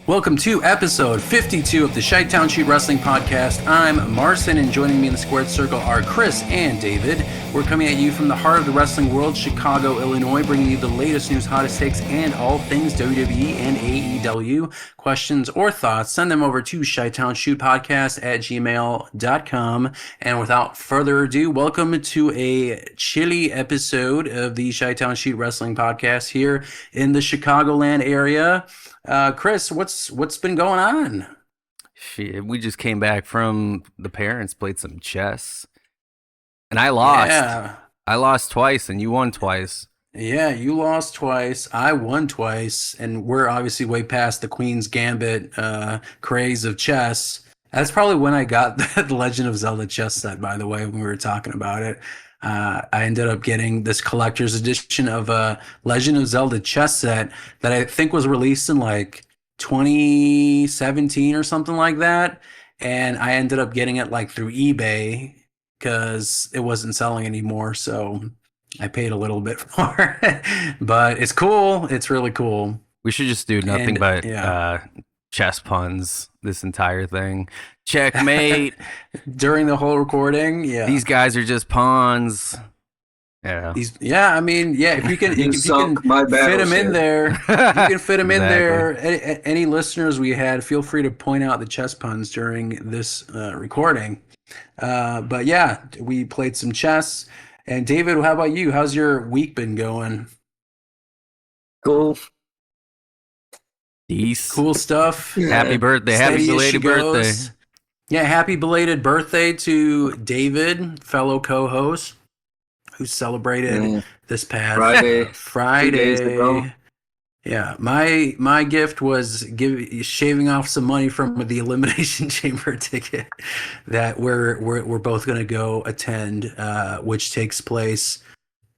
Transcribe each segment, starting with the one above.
Welcome to episode 52 of the Chi-Town Shoot Wrestling Podcast. I'm Marcin, and joining me in the squared circle are Chris and David. We're coming at you from the heart of the wrestling world, Chicago, Illinois, bringing you the latest news, hottest takes, and all things WWE and AEW. Questions or thoughts, send them over to chitownshoootpodcast@gmail.com. And without further ado, welcome to a chilly episode of the Chi-Town Shoot Wrestling Podcast here in the Chicagoland area. Chris, what's been going on? Shit, we just came back from the parents, played some chess, and I lost. Yeah. I lost twice, and you won twice. Yeah, you lost twice. I won twice, and we're obviously way past the Queen's Gambit craze of chess. That's probably when I got the Legend of Zelda chess set, by the way, when we were talking about it. I ended up getting this collector's edition of a Legend of Zelda chess set that I think was released in like 2017 or something like that. And I ended up getting it like through eBay because it wasn't selling anymore. So I paid a little bit more, but it's cool. It's really cool. We should just do nothing but chess puns this entire thing. Checkmate. During the whole recording, yeah. These guys are just pawns. Yeah. If you can fit them in there, you can fit them in there. Any listeners we had, feel free to point out the chess puns during this recording. But yeah, we played some chess. And David, how about you? How's your week been going? Cool. Cool stuff. Happy birthday. Happy belated birthday. Yeah, happy belated birthday to David, fellow co-host, who celebrated this past Friday. 2 days ago. Yeah, my gift was shaving off some money from the Elimination Chamber ticket that we're both going to go attend, which takes place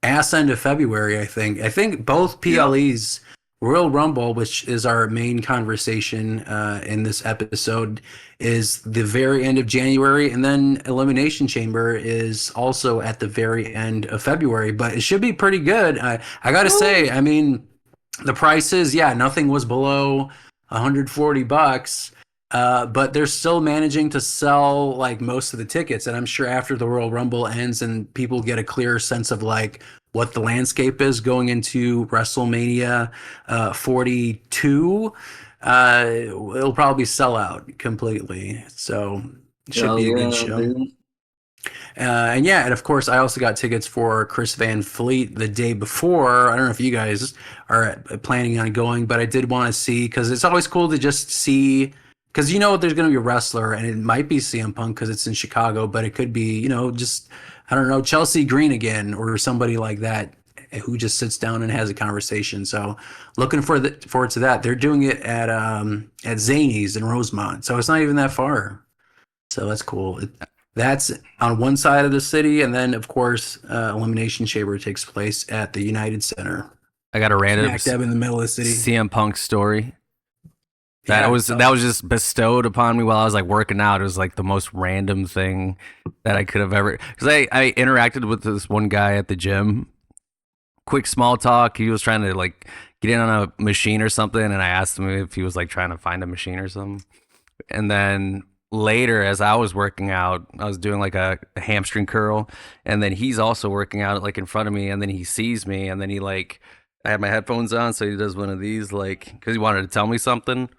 ass end of February, I think. I think both PLEs. Royal Rumble, which is our main conversation in this episode, is the very end of January, and then Elimination Chamber is also at the very end of February. But it should be pretty good. I got to say, I mean, the prices, nothing was below $140, but they're still managing to sell like most of the tickets. And I'm sure after the Royal Rumble ends and people get a clearer sense of like what the landscape is going into WrestleMania 42, it'll probably sell out completely. So it should be a good show. And of course, I also got tickets for Chris Van Fleet the day before. I don't know if you guys are planning on going, but I did want to see, because it's always cool to just see, because there's going to be a wrestler, and it might be CM Punk because it's in Chicago, but it could be, just, I don't know, Chelsea Green again, or somebody like that who just sits down and has a conversation. So looking forward to that. They're doing it at Zany's in Rosemont, so it's not even that far. So that's cool. That's on one side of the city, and then of course Elimination Chamber takes place at the United Center. I got a random smack dab in the middle of the city. CM Punk story. That was just bestowed upon me while I was like working out. It was like the most random thing that I could have ever, because I interacted with this one guy at the gym. Quick small talk. He was trying to like get in on a machine or something, and I asked him if he was like trying to find a machine or something. And then later, as I was working out, I was doing like a hamstring curl, and then he's also working out like in front of me, and then he sees me, and then he like, I had my headphones on, so he does one of these, like, because he wanted to tell me something.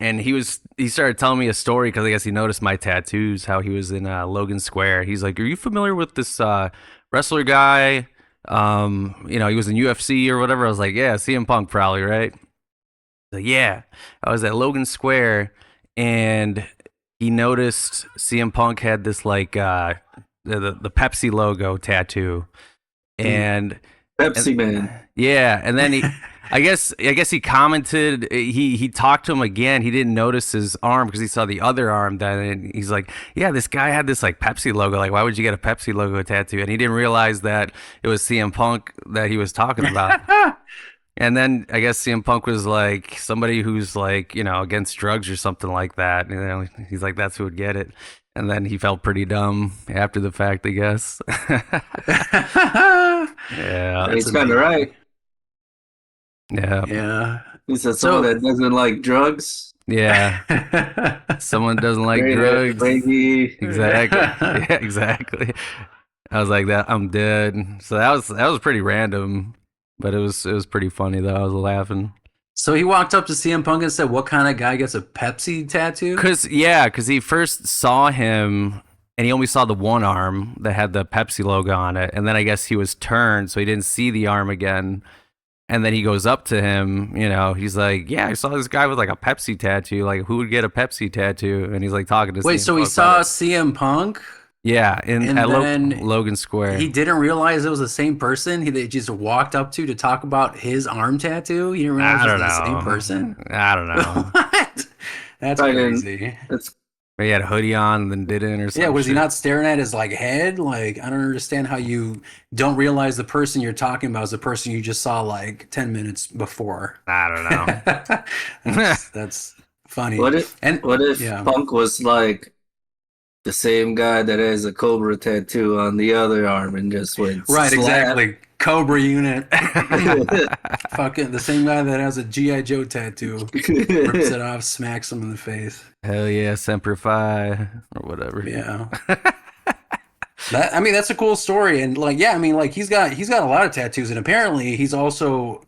And he started telling me a story, because I guess he noticed my tattoos, how he was in Logan Square. He's like, are you familiar with this wrestler guy? He was in UFC or whatever. I was like, yeah, CM Punk probably, right? Like, yeah. I was at Logan Square, and he noticed CM Punk had this, like, the Pepsi logo tattoo. And Man. Yeah, and then I guess he commented. He talked to him again. He didn't notice his arm because he saw the other arm. Then he's like, "Yeah, this guy had this like Pepsi logo. Like, why would you get a Pepsi logo tattoo?" And he didn't realize that it was CM Punk that he was talking about. And then I guess CM Punk was like somebody who's like against drugs or something like that. He's like, that's who would get it. And then he felt pretty dumb after the fact, I guess. Yeah, he's kind of right. Yeah. Yeah. He said someone that doesn't like drugs. Yeah. Someone doesn't like drugs. Baby. Exactly. Yeah, exactly. I was like that. I'm dead. So that was pretty random, but it was pretty funny though. I was laughing. So he walked up to CM Punk and said, "What kind of guy gets a Pepsi tattoo?" Cause he first saw him and he only saw the one arm that had the Pepsi logo on it, and then I guess he was turned, so he didn't see the arm again. And then he goes up to him, he's like, "Yeah, I saw this guy with like a Pepsi tattoo. Like, who would get a Pepsi tattoo?" And he's like talking to. Wait, CM so Punk he saw CM Punk? Yeah, at Logan Square. He didn't realize it was the same person. They just walked up to talk about his arm tattoo. He didn't realize it was the same person. I don't know. What? That's crazy. He had a hoodie on and then didn't or something. Yeah, was he not staring at his like head? Like, I don't understand how you don't realize the person you're talking about is the person you just saw like 10 minutes before. I don't know. that's funny. What if Punk was like the same guy that has a Cobra tattoo on the other arm and just went right, slap. Exactly. Cobra unit. Fucking the same guy that has a G.I. Joe tattoo. Rips it off, smacks him in the face. Hell yeah, Semper Fi or whatever. Yeah. That's a cool story. And like, yeah, he's got a lot of tattoos, and apparently he's also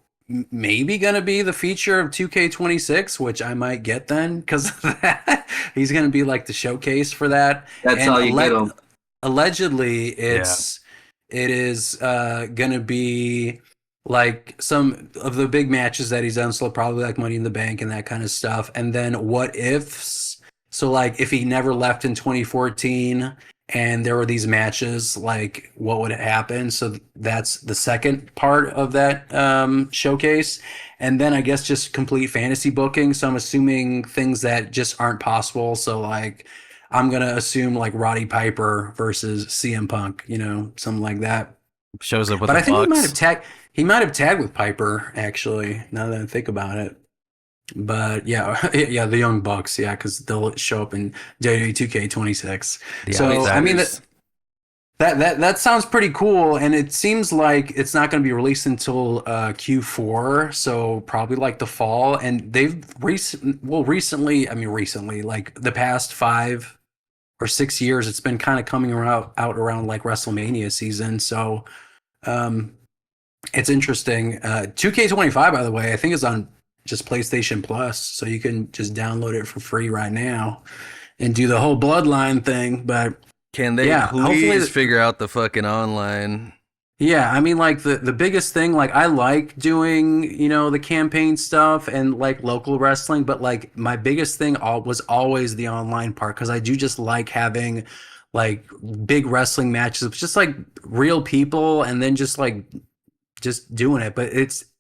maybe gonna be the feature of 2K26, which I might get then because of that. He's gonna be like the showcase for that. That's how you get him. Allegedly, it is gonna be like some of the big matches that he's done, so probably like Money in the Bank and that kind of stuff. And then what ifs? So like if he never left in 2014 and there were these matches, like what would happen? So that's the second part of that showcase. And then I guess just complete fantasy booking. So I'm assuming things that just aren't possible. So like I'm going to assume like Roddy Piper versus CM Punk, something like that. Shows up with but the I think Bucks. he might have tagged with Piper, actually, now that I think about it. But yeah, the Young Bucks, yeah, because they'll show up in WWE 2K26. So I mean that sounds pretty cool, and it seems like it's not going to be released until Q4, so probably like the fall. And they've recently, like the past 5 or 6 years, it's been kind of coming out around like WrestleMania season. So it's interesting. 2K25, by the way, I think is on just PlayStation Plus, so you can just download it for free right now and do the whole Bloodline thing. But can they please figure out the fucking online? Yeah, I mean, like the biggest thing, like I like doing, the campaign stuff and like local wrestling, but like my biggest thing was always the online part, because I do just like having like big wrestling matches. It's just like real people and then just doing it. But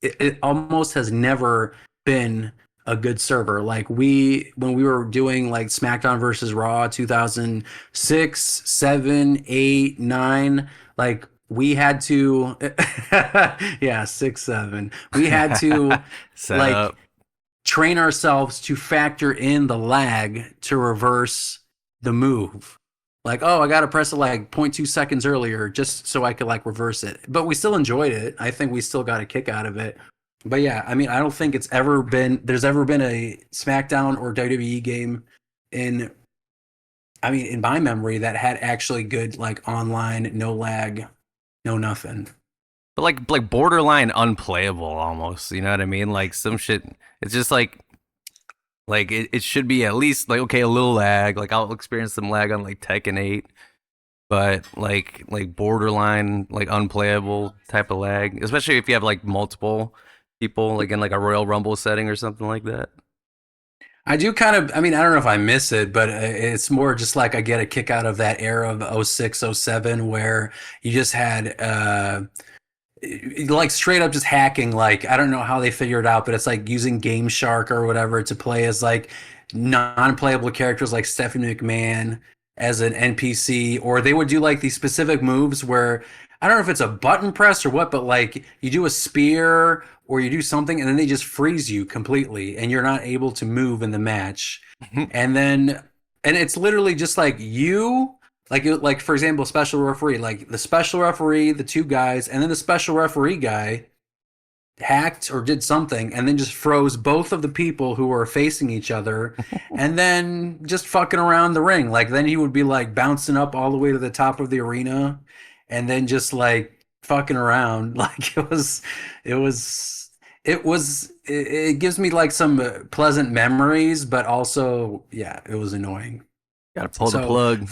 it almost has never been a good server. Like when we were doing like SmackDown versus Raw 2006, 7, 8, 9, like we had to 6, 7. We had to train ourselves to factor in the lag to reverse the move. Like, oh, I got to press it like 0.2 seconds earlier just so I could like reverse it. But we still enjoyed it. I think we still got a kick out of it. But yeah, I mean, I don't think there's ever been a SmackDown or WWE game in my memory that had actually good like online, no lag, no nothing. But like borderline unplayable almost, you know what I mean? Like some shit, it's just like it should be at least like, okay, a little lag. Like I'll experience some lag on like Tekken 8, but like borderline like unplayable type of lag, especially if you have like multiple people like in like a Royal Rumble setting or something like that. I do kind of, I don't know if I miss it, but it's more just like I get a kick out of that era of 06, 07 where you just had like straight up just hacking. Like I don't know how they figured it out, but it's like using Game Shark or whatever to play as like non-playable characters like Stephanie McMahon as an NPC, or they would do like these specific moves where I don't know if it's a button press or what, but like you do a spear or you do something and then they just freeze you completely and you're not able to move in the match. And it's literally just like like for example, special referee, like the special referee, the two guys, and then the special referee guy hacked or did something and then just froze both of the people who were facing each other and then just fucking around the ring. Like then he would be like bouncing up all the way to the top of the arena and then just like fucking around. Like it gives me like some pleasant memories, but also, yeah, it was annoying. Gotta pull the plug.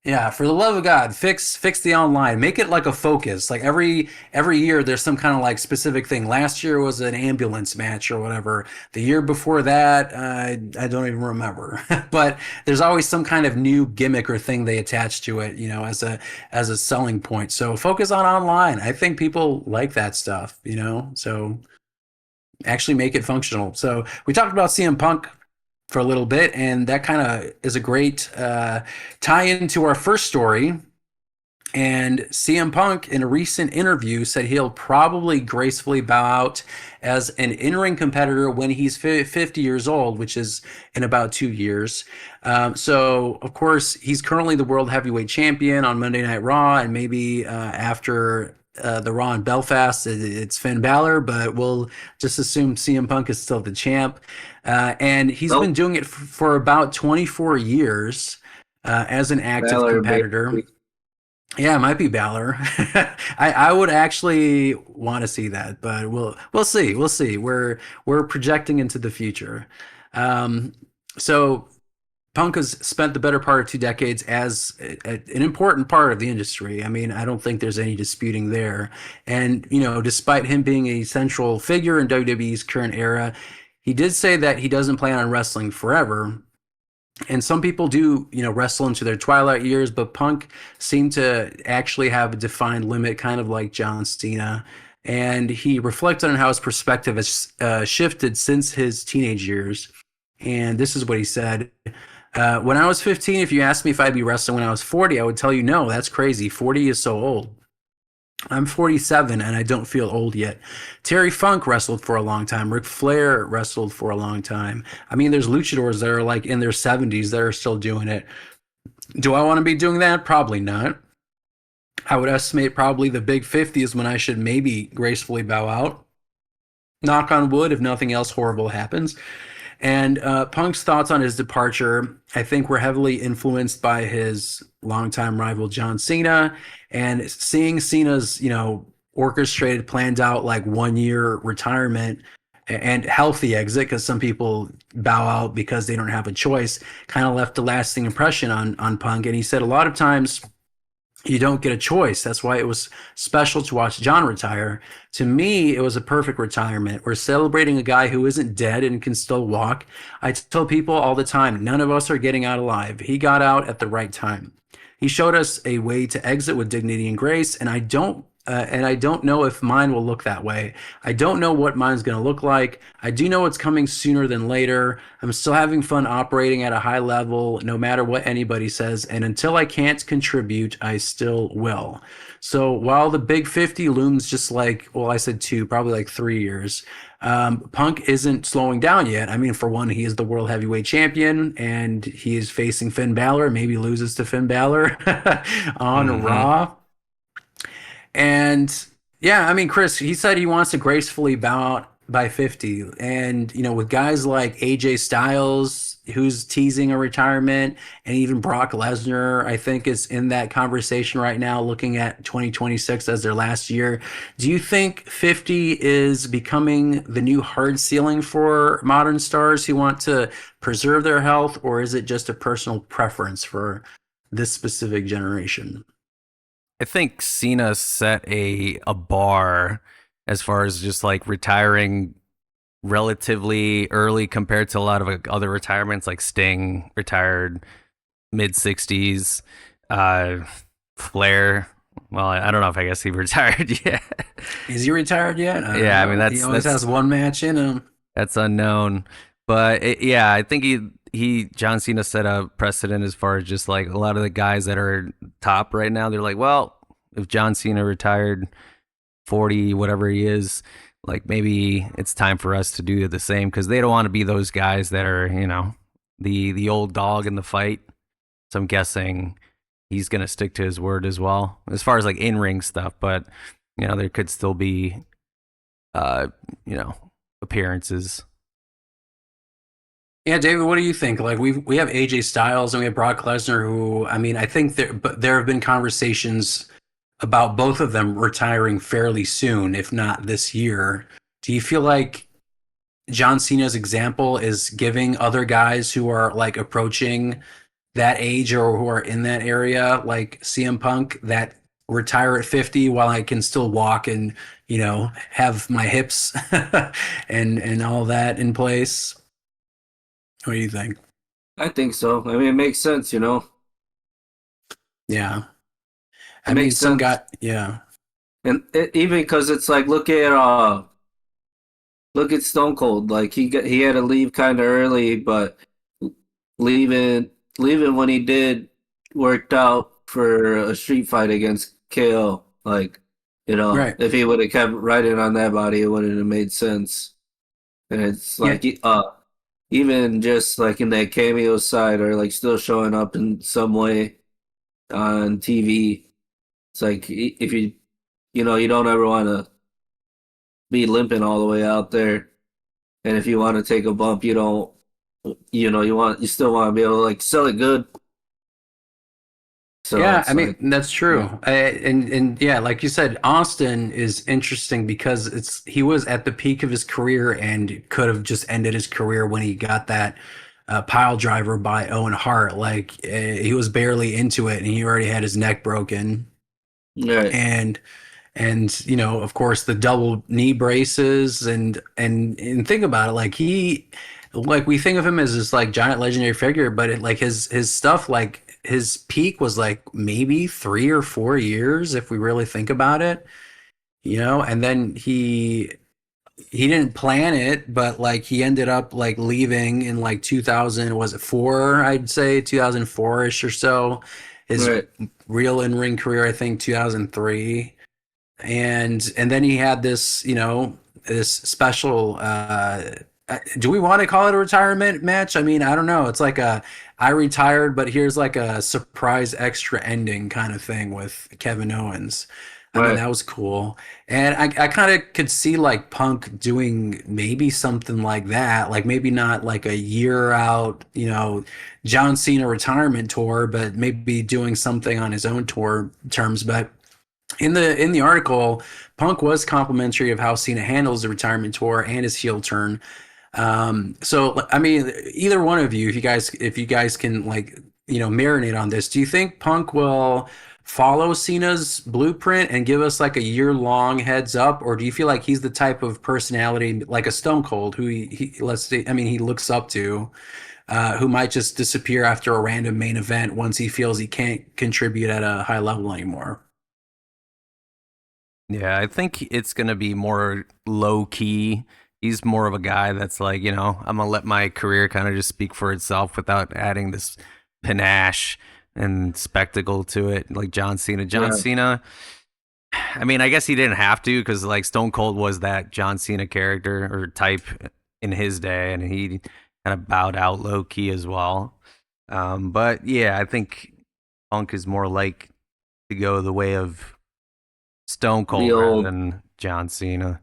Yeah, for the love of God, fix the online. Make it like a focus. Like every year there's some kind of like specific thing. Last year was an ambulance match or whatever. The year before that, I don't even remember. But there's always some kind of new gimmick or thing they attach to it, you know, as a selling point. So focus on online. I think people like that stuff, you know. So actually make it functional. So we talked about CM Punk for a little bit, and that kind of is a great tie into our first story. And CM Punk, in a recent interview, said he'll probably gracefully bow out as an in-ring competitor when he's 50 years old, which is in about 2 years. So, of course, he's currently the World Heavyweight Champion on Monday Night Raw, and maybe after the Raw in Belfast, it's Finn Balor, but we'll just assume CM Punk is still the champ. And he's been doing it for about 24 years as an active competitor. Basically. Yeah, it might be Balor. I would actually want to see that, but we'll see. We'll see. We're projecting into the future. So Punk has spent the better part of 2 decades as an important part of the industry. I mean, I don't think there's any disputing there. And, you know, despite him being a central figure in WWE's current era, he did say that he doesn't plan on wrestling forever. And some people do, you know, wrestle into their twilight years, but Punk seemed to actually have a defined limit, kind of like John Cena. And he reflected on how his perspective has shifted since his teenage years. And this is what he said. When I was 15, if you asked me if I'd be wrestling when I was 40, I would tell you, no, that's crazy. 40 is so old. I'm 47 and I don't feel old yet. Terry Funk wrestled for a long time. Ric Flair wrestled for a long time. I mean, there's luchadors that are like in their 70s that are still doing it. Do I want to be doing that? Probably not. I would estimate probably the big 50 is when I should maybe gracefully bow out. Knock on wood if nothing else horrible happens. And Punk's thoughts on his departure, I think, were heavily influenced by his longtime rival John Cena, and seeing Cena's, you know, orchestrated, planned out like 1 year retirement and healthy exit, because some people bow out because they don't have a choice, kind of left a lasting impression on Punk. And he said a lot of times you don't get a choice. That's why it was special to watch John retire. To me, it was a perfect retirement. We're celebrating a guy who isn't dead and can still walk. I tell people all the time, none of us are getting out alive. He got out at the right time. He showed us a way to exit with dignity and grace, and I don't know if mine will look that way. I don't know what mine's going to look like. I do know it's coming sooner than later. I'm still having fun operating at a high level, no matter what anybody says. And until I can't contribute, I still will. So while the big 50 looms just like, well, I said 2, probably like 3 years, Punk isn't slowing down yet. I mean, for one, he is the World Heavyweight Champion, and he is facing Finn Balor, maybe loses to Finn Balor on Raw. And yeah, I mean, Chris, he said he wants to gracefully bow out by 50. And, you know, with guys like AJ Styles, who's teasing a retirement, and even Brock Lesnar, I think, is in that conversation right now, looking at 2026 as their last year. Do you think 50 is becoming the new hard ceiling for modern stars who want to preserve their health, or is it just a personal preference for this specific generation? I think Cena set a bar as far as just like retiring relatively early compared to a lot of other retirements, like Sting retired mid-60s. Flair, well, I don't know if I guess he retired yet. Is he retired yet? I mean, he always has one match in him. That's unknown. But I think John Cena set a precedent as far as just like a lot of the guys that are top right now. They're like, well, if John Cena retired 40, whatever he is, like maybe it's time for us to do the same, because they don't want to be those guys that are, you know, the old dog in the fight. So I'm guessing he's going to stick to his word as well as far as like in-ring stuff. But, you know, there could still be appearances. Yeah, David, what do you think? Like we have AJ Styles and we have Brock Lesnar, who I mean, I think there have been conversations about both of them retiring fairly soon, if not this year. Do you feel like John Cena's example is giving other guys who are like approaching that age or who are in that area, like CM Punk, that retire at 50 while I can still walk and, have my hips and all that in place? What do you think? I think so. I mean, it makes sense, Yeah. It makes sense. Yeah. And even because it's like, look at Stone Cold. Like he had to leave kind of early, but leaving when he did worked out for a street fight against KO. Like, Right. if he would have kept riding on that body, it wouldn't have made sense. And it's like, even just like in that cameo side or like still showing up in some way on TV. It's like if you don't ever want to be limping all the way out there, and if you want to take a bump, you don't, you still want to be able to like sell it good. So yeah, I mean that's true. Yeah. And yeah, like you said, Austin is interesting because he was at the peak of his career and could have just ended his career when he got that pile driver by Owen Hart. Like he was barely into it and he already had his neck broken. Right. And of course the double knee braces and think about it, like we think of him as this like giant legendary figure, but like his stuff, like his peak was like maybe 3 or 4 years if we really think about it, and then he didn't plan it, but like he ended up like leaving in like 2000, was it 4? I'd say 2004ish or so. His real in-ring career, I think 2003. And then he had this, this special do we want to call it a retirement match? I mean, I don't know. It's like I retired, but here's like a surprise extra ending kind of thing with Kevin Owens. I mean, that was cool. And I kind of could see like Punk doing maybe something like that, like maybe not like a year out, John Cena retirement tour, but maybe doing something on his own tour terms. But in the article, Punk was complimentary of how Cena handles the retirement tour and his heel turn. So I mean, either one of you, if you guys can like, marinate on this, do you think Punk will follow Cena's blueprint and give us like a year-long heads up, or do you feel like he's the type of personality like a Stone Cold who he looks up to, who might just disappear after a random main event once he feels he can't contribute at a high level anymore? Yeah, I think it's going to be more low key. He's more of a guy that's like, I'm going to let my career kind of just speak for itself without adding this panache and spectacle to it, like John Cena. John Cena, I mean, I guess he didn't have to, because like Stone Cold was that John Cena character or type in his day, and he kind of bowed out low key as well. But yeah, I think Punk is more like to go the way of Stone Cold rather than John Cena.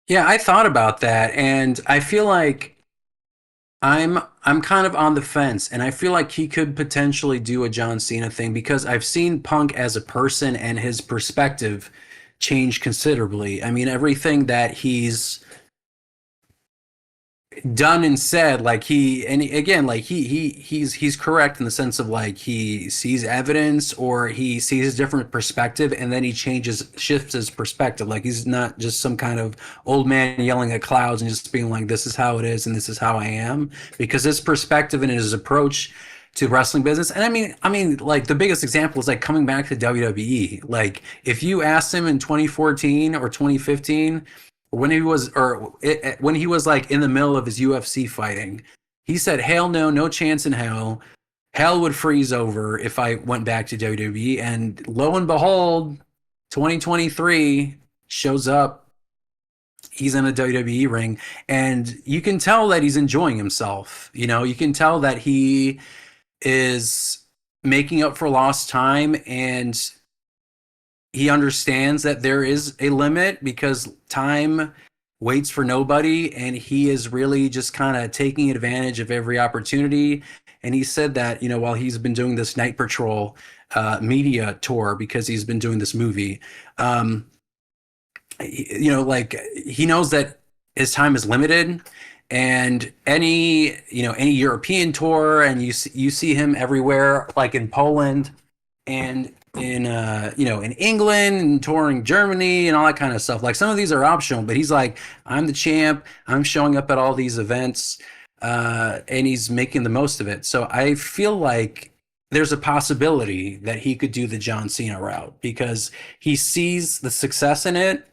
Yeah, I thought about that, and I feel like I'm kind of on the fence, and I feel like he could potentially do a John Cena thing because I've seen Punk as a person and his perspective change considerably. I mean, everything that he's done and said, like he's correct in the sense of like he sees evidence or he sees a different perspective and then he shifts his perspective. Like he's not just some kind of old man yelling at clouds and just being like, this is how it is and this is how I am, because his perspective and his approach to wrestling business. And I mean, like the biggest example is like coming back to WWE. Like if you asked him in 2014 or 2015, when he was like in the middle of his UFC fighting, he said, hell no, no chance in hell. Hell would freeze over if I went back to WWE. And lo and behold, 2023 shows up. He's in a WWE ring, and you can tell that he's enjoying himself. You can tell that he is making up for lost time, and he understands that there is a limit because time waits for nobody, and he is really just kind of taking advantage of every opportunity. And he said that, while he's been doing this Night Patrol media tour because he's been doing this movie, like he knows that his time is limited, and any European tour, and you see him everywhere, like in Poland and in England and touring Germany and all that kind of stuff. Like some of these are optional, but he's like, I'm the champ. I'm showing up at all these events, and he's making the most of it. So I feel like there's a possibility that he could do the John Cena route because he sees the success in it,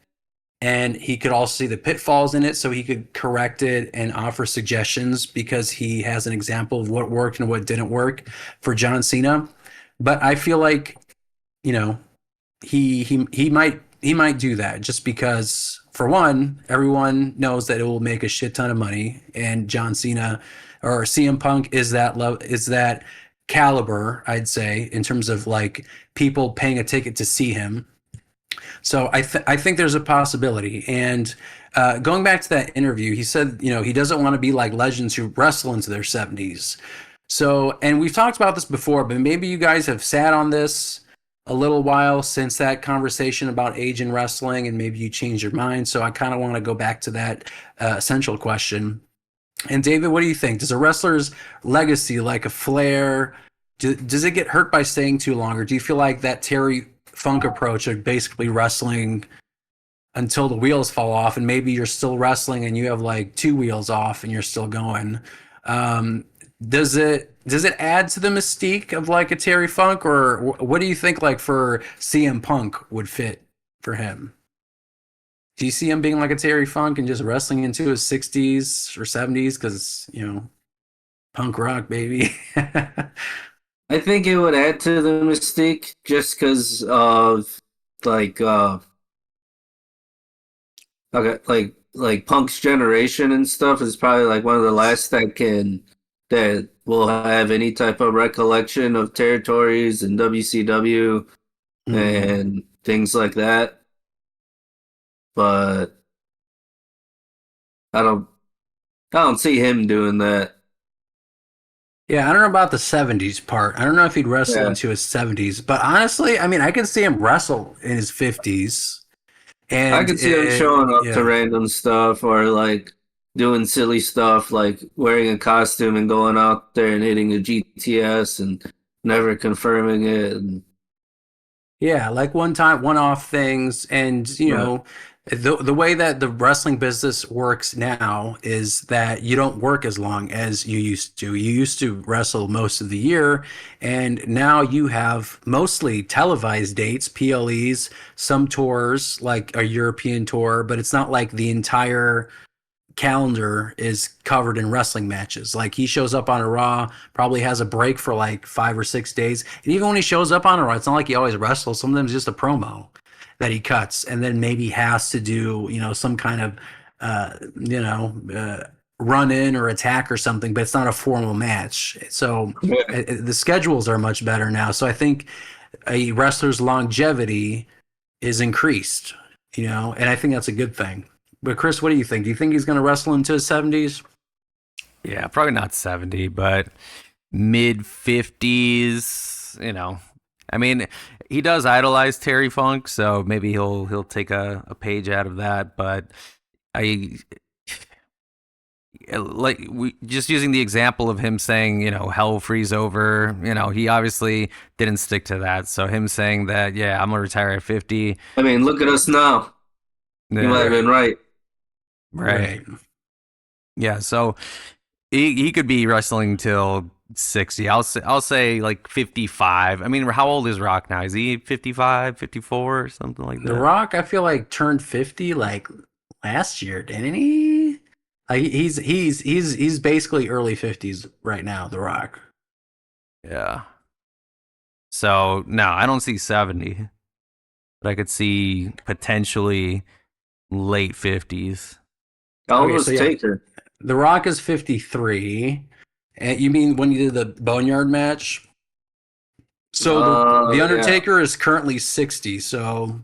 and he could also see the pitfalls in it, so he could correct it and offer suggestions because he has an example of what worked and what didn't work for John Cena. But I feel like, he might do that just because, for one, everyone knows that it will make a shit ton of money, and John Cena or CM Punk is that caliber, I'd say, in terms of like people paying a ticket to see him. So I think there's a possibility. And going back to that interview, he said, he doesn't want to be like legends who wrestle into their 70s. So, and we've talked about this before, but maybe you guys have sat on this a little while since that conversation about age in wrestling, and maybe you changed your mind. So I kind of want to go back to that essential question. And David, what do you think? Does a wrestler's legacy, like a Flair, does it get hurt by staying too long? Or do you feel like that Terry Funk approach of basically wrestling until the wheels fall off, and maybe you're still wrestling and you have like two wheels off and you're still going? Does it add to the mystique of like a Terry Funk, or what do you think like for CM Punk would fit for him? Do you see him being like a Terry Funk and just wrestling into his 60s or 70s because, punk rock, baby? I think it would add to the mystique just because of like like Punk's generation and stuff is probably like one of the last that will have any type of recollection of territories and WCW and things like that. But I don't see him doing that. Yeah, I don't know about the 70s part. I don't know if he'd wrestle into his 70s, but honestly, I mean, I can see him wrestle in his 50s. And I can see him showing up to random stuff or like doing silly stuff like wearing a costume and going out there and hitting a GTS and never confirming it. Yeah, like one-off things. And, the way that the wrestling business works now is that you don't work as long as you used to. You used to wrestle most of the year, and now you have mostly televised dates, PLEs, some tours, like a European tour, but it's not like the entire calendar is covered in wrestling matches. Like he shows up on a Raw, probably has a break for like 5 or 6 days. And even when he shows up on a Raw, it's not like he always wrestles. Sometimes just a promo that he cuts, and then maybe has to do, some kind of, run in or attack or something, but it's not a formal match. So the schedules are much better now. So I think a wrestler's longevity is increased, and I think that's a good thing. But Chris, what do you think? Do you think he's going to wrestle into his 70s? Yeah, probably not 70, but mid 50s, I mean, he does idolize Terry Funk, so maybe he'll take a page out of that, but just using the example of him saying, hell freeze over, he obviously didn't stick to that. So him saying that, yeah, I'm going to retire at 50. I mean, look at us now. You might have been right. Right. Yeah, so he could be wrestling till 60. I'll say like 55. I mean, how old is Rock now? Is he 55, 54 or something like that? The Rock, I feel like turned 50 like last year, didn't he? Like he's basically early 50s right now, The Rock. Yeah. So, no, I don't see 70. But I could see potentially late 50s. How old was Taker? The Rock is 53. And you mean when you did the Boneyard match? So the Yeah. Undertaker is currently 60. So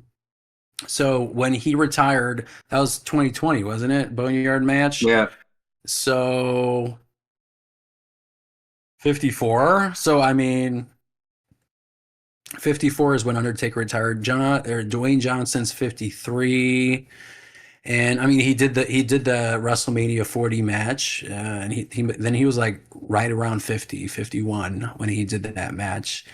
when he retired, that was 2020, wasn't it? Boneyard match. Yeah. So 54. So I mean, 54 is when Undertaker retired. Dwayne Johnson's 53. And I mean, he did the WrestleMania 40 match, and then he was like right around 50, 51 when he did that match.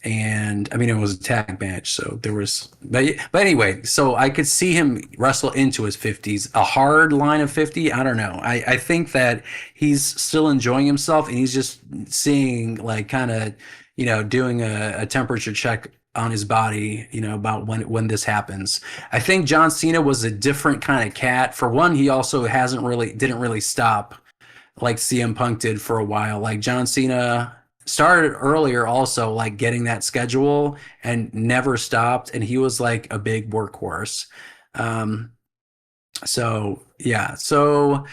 And I mean, it was a tag match, so there was, but anyway, so I could see him wrestle into his 50s. A hard line of 50, I don't know. I think that he's still enjoying himself, and he's just seeing, like, kind of, doing a temperature check on his body, about when this happens. I think John Cena was a different kind of cat. For one, he also didn't really stop like CM Punk did for a while. Like, John Cena started earlier also, like, getting that schedule and never stopped, and he was like a big workhorse. So yeah. So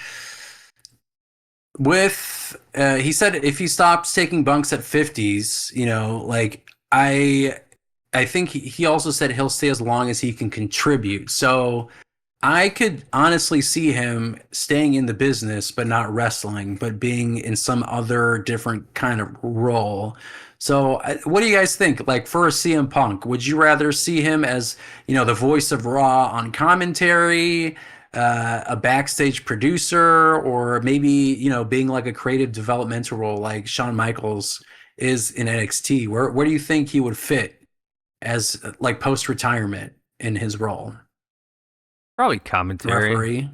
with he said if he stops taking bunks at 50s, like, I think he also said he'll stay as long as he can contribute. So I could honestly see him staying in the business, but not wrestling, but being in some other different kind of role. So what do you guys think? Like, for CM Punk, would you rather see him as, the voice of Raw on commentary, a backstage producer, or maybe, being like a creative developmental role like Shawn Michaels is in NXT? Where do you think he would fit as, like, post-retirement in his role? Probably commentary. Referee.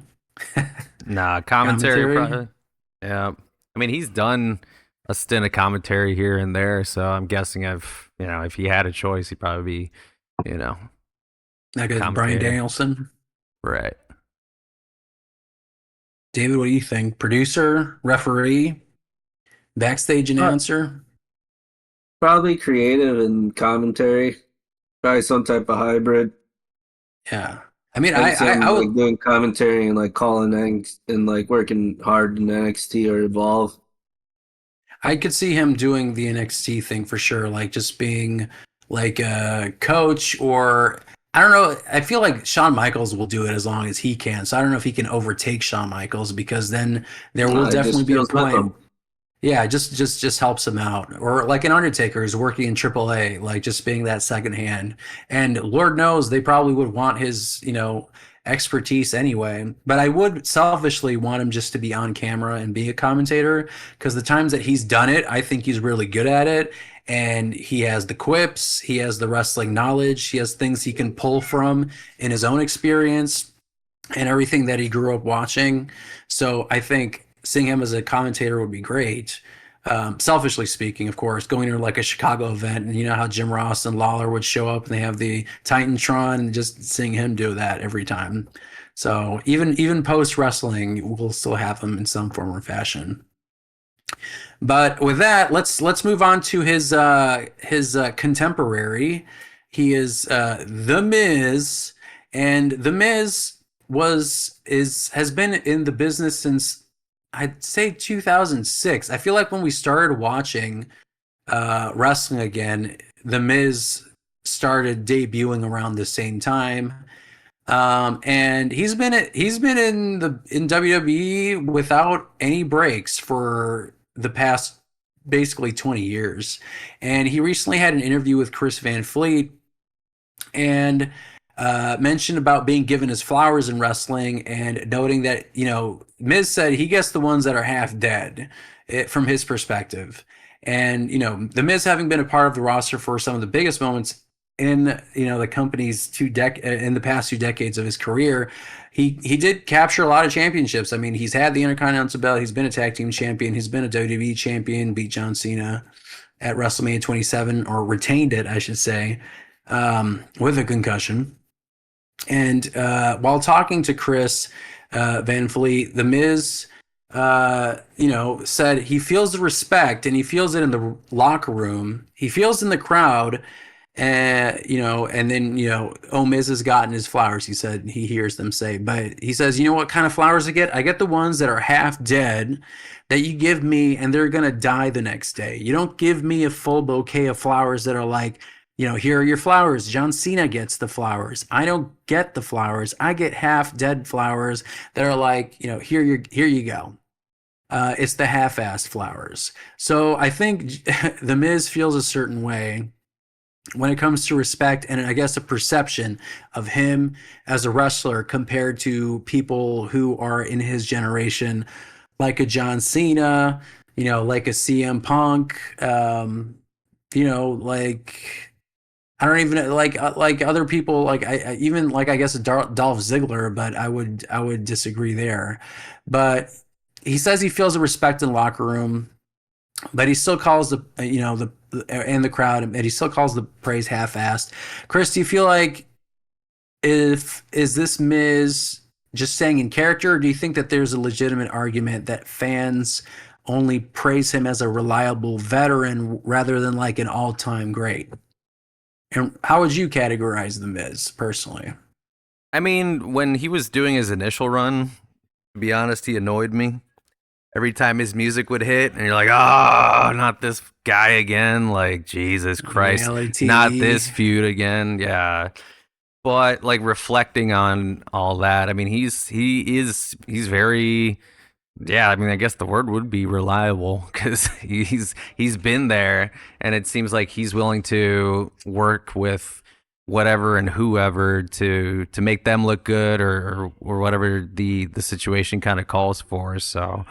Nah, commentary. Probably. Yeah. I mean, he's done a stint of commentary here and there, so I'm guessing if he had a choice, he'd probably be, like a Bryan Danielson. Right. David, what do you think? Producer, referee, backstage announcer? Probably creative and commentary. Probably some type of hybrid. Yeah. I mean, I would like doing commentary and like calling and like working hard in NXT or Evolve. I could see him doing the NXT thing for sure, like just being like a coach, or I don't know. I feel like Shawn Michaels will do it as long as he can. So I don't know if he can overtake Shawn Michaels, because then there will definitely be a point. Yeah, just helps him out. Or like an Undertaker who's working in AAA, like just being that second hand. And Lord knows they probably would want his, expertise anyway. But I would selfishly want him just to be on camera and be a commentator, because the times that he's done it, I think he's really good at it. And he has the quips, he has the wrestling knowledge, he has things he can pull from in his own experience and everything that he grew up watching. So I think seeing him as a commentator would be great. Selfishly speaking, of course, going to like a Chicago event, and how Jim Ross and Lawler would show up and they have the Titantron, and just seeing him do that every time. So even post wrestling, we'll still have him in some form or fashion. But with that, let's move on to his contemporary. He is The Miz, and The Miz has been in the business since, I'd say, 2006. I feel like when we started watching wrestling again, The Miz started debuting around the same time. And he's been in WWE without any breaks for the past basically 20 years. And he recently had an interview with Chris Van Fleet, and mentioned about being given his flowers in wrestling, and noting that, Miz said he gets the ones that are half dead, from his perspective. And, the Miz, having been a part of the roster for some of the biggest moments in, the company's in the past 2 decades of his career, he did capture a lot of championships. I mean, he's had the Intercontinental belt, he's been a tag team champion, he's been a WWE champion, beat John Cena at WrestleMania 27, or retained it, I should say, with a concussion. And while talking to Chris Van Fleet, The Miz, said he feels the respect, and he feels it in the locker room. He feels in the crowd, And and then Miz has gotten his flowers. He said he hears them say, but he says, you know what kind of flowers I get? I get the ones that are half dead that you give me, and they're gonna die the next day. You don't give me a full bouquet of flowers that are like, here are your flowers. John Cena gets the flowers. I don't get the flowers. I get half dead flowers that are like, here you go. It's the half-assed flowers. So I think the Miz feels a certain way when it comes to respect and I guess a perception of him as a wrestler compared to people who are in his generation, like a John Cena, like a CM Punk, like I don't even like other people, like I even like I guess Dolph Ziggler, but I would disagree there. But he says he feels a respect in the locker room, but he still calls the and the crowd, and he still calls the praise half-assed. Chris, do you feel like is this Miz just saying in character, or do you think that there's a legitimate argument that fans only praise him as a reliable veteran rather than like an all-time great? And how would you categorize the Miz personally? I mean, when he was doing his initial run, to be honest, he annoyed me. Every time his music would hit, and you're like, oh, not this guy again. Like, Jesus Christ, not this feud again. Yeah. But like reflecting on all that, I mean, he's very, yeah. I mean, I guess the word would be reliable because he's been there, and it seems like he's willing to work with whatever and whoever to make them look good or whatever the situation kind of calls for. So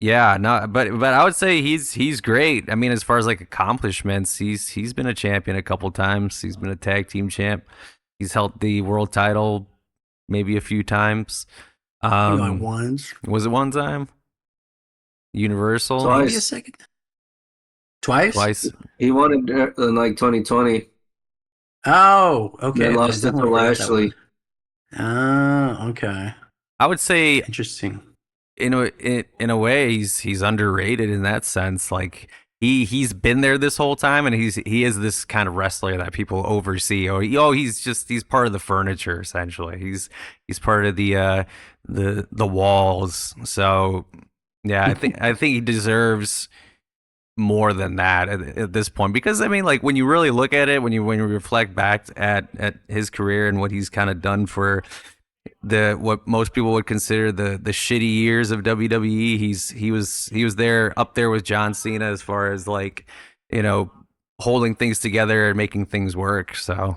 yeah, no, but I would say he's great. I mean, as far as like accomplishments, he's been a champion a couple times. He's been a tag team champ. He's held the world title maybe a few times. Once. Was it one time? Universal? Twice. Maybe a second. Twice? He won it in like 2020. Oh, okay. They lost it to Lashley. Oh, okay. I would say interesting. In a way, he's underrated in that sense. Like he's been there this whole time, and he is this kind of wrestler that people oversee. He's part of the furniture essentially. He's part of the walls. So yeah, I think he deserves more than that at this point, because I mean, like when you really look at it, when you reflect back at his career and what he's kind of done for what most people would consider the shitty years of WWE, he was there up there with John Cena as far as like, holding things together and making things work. So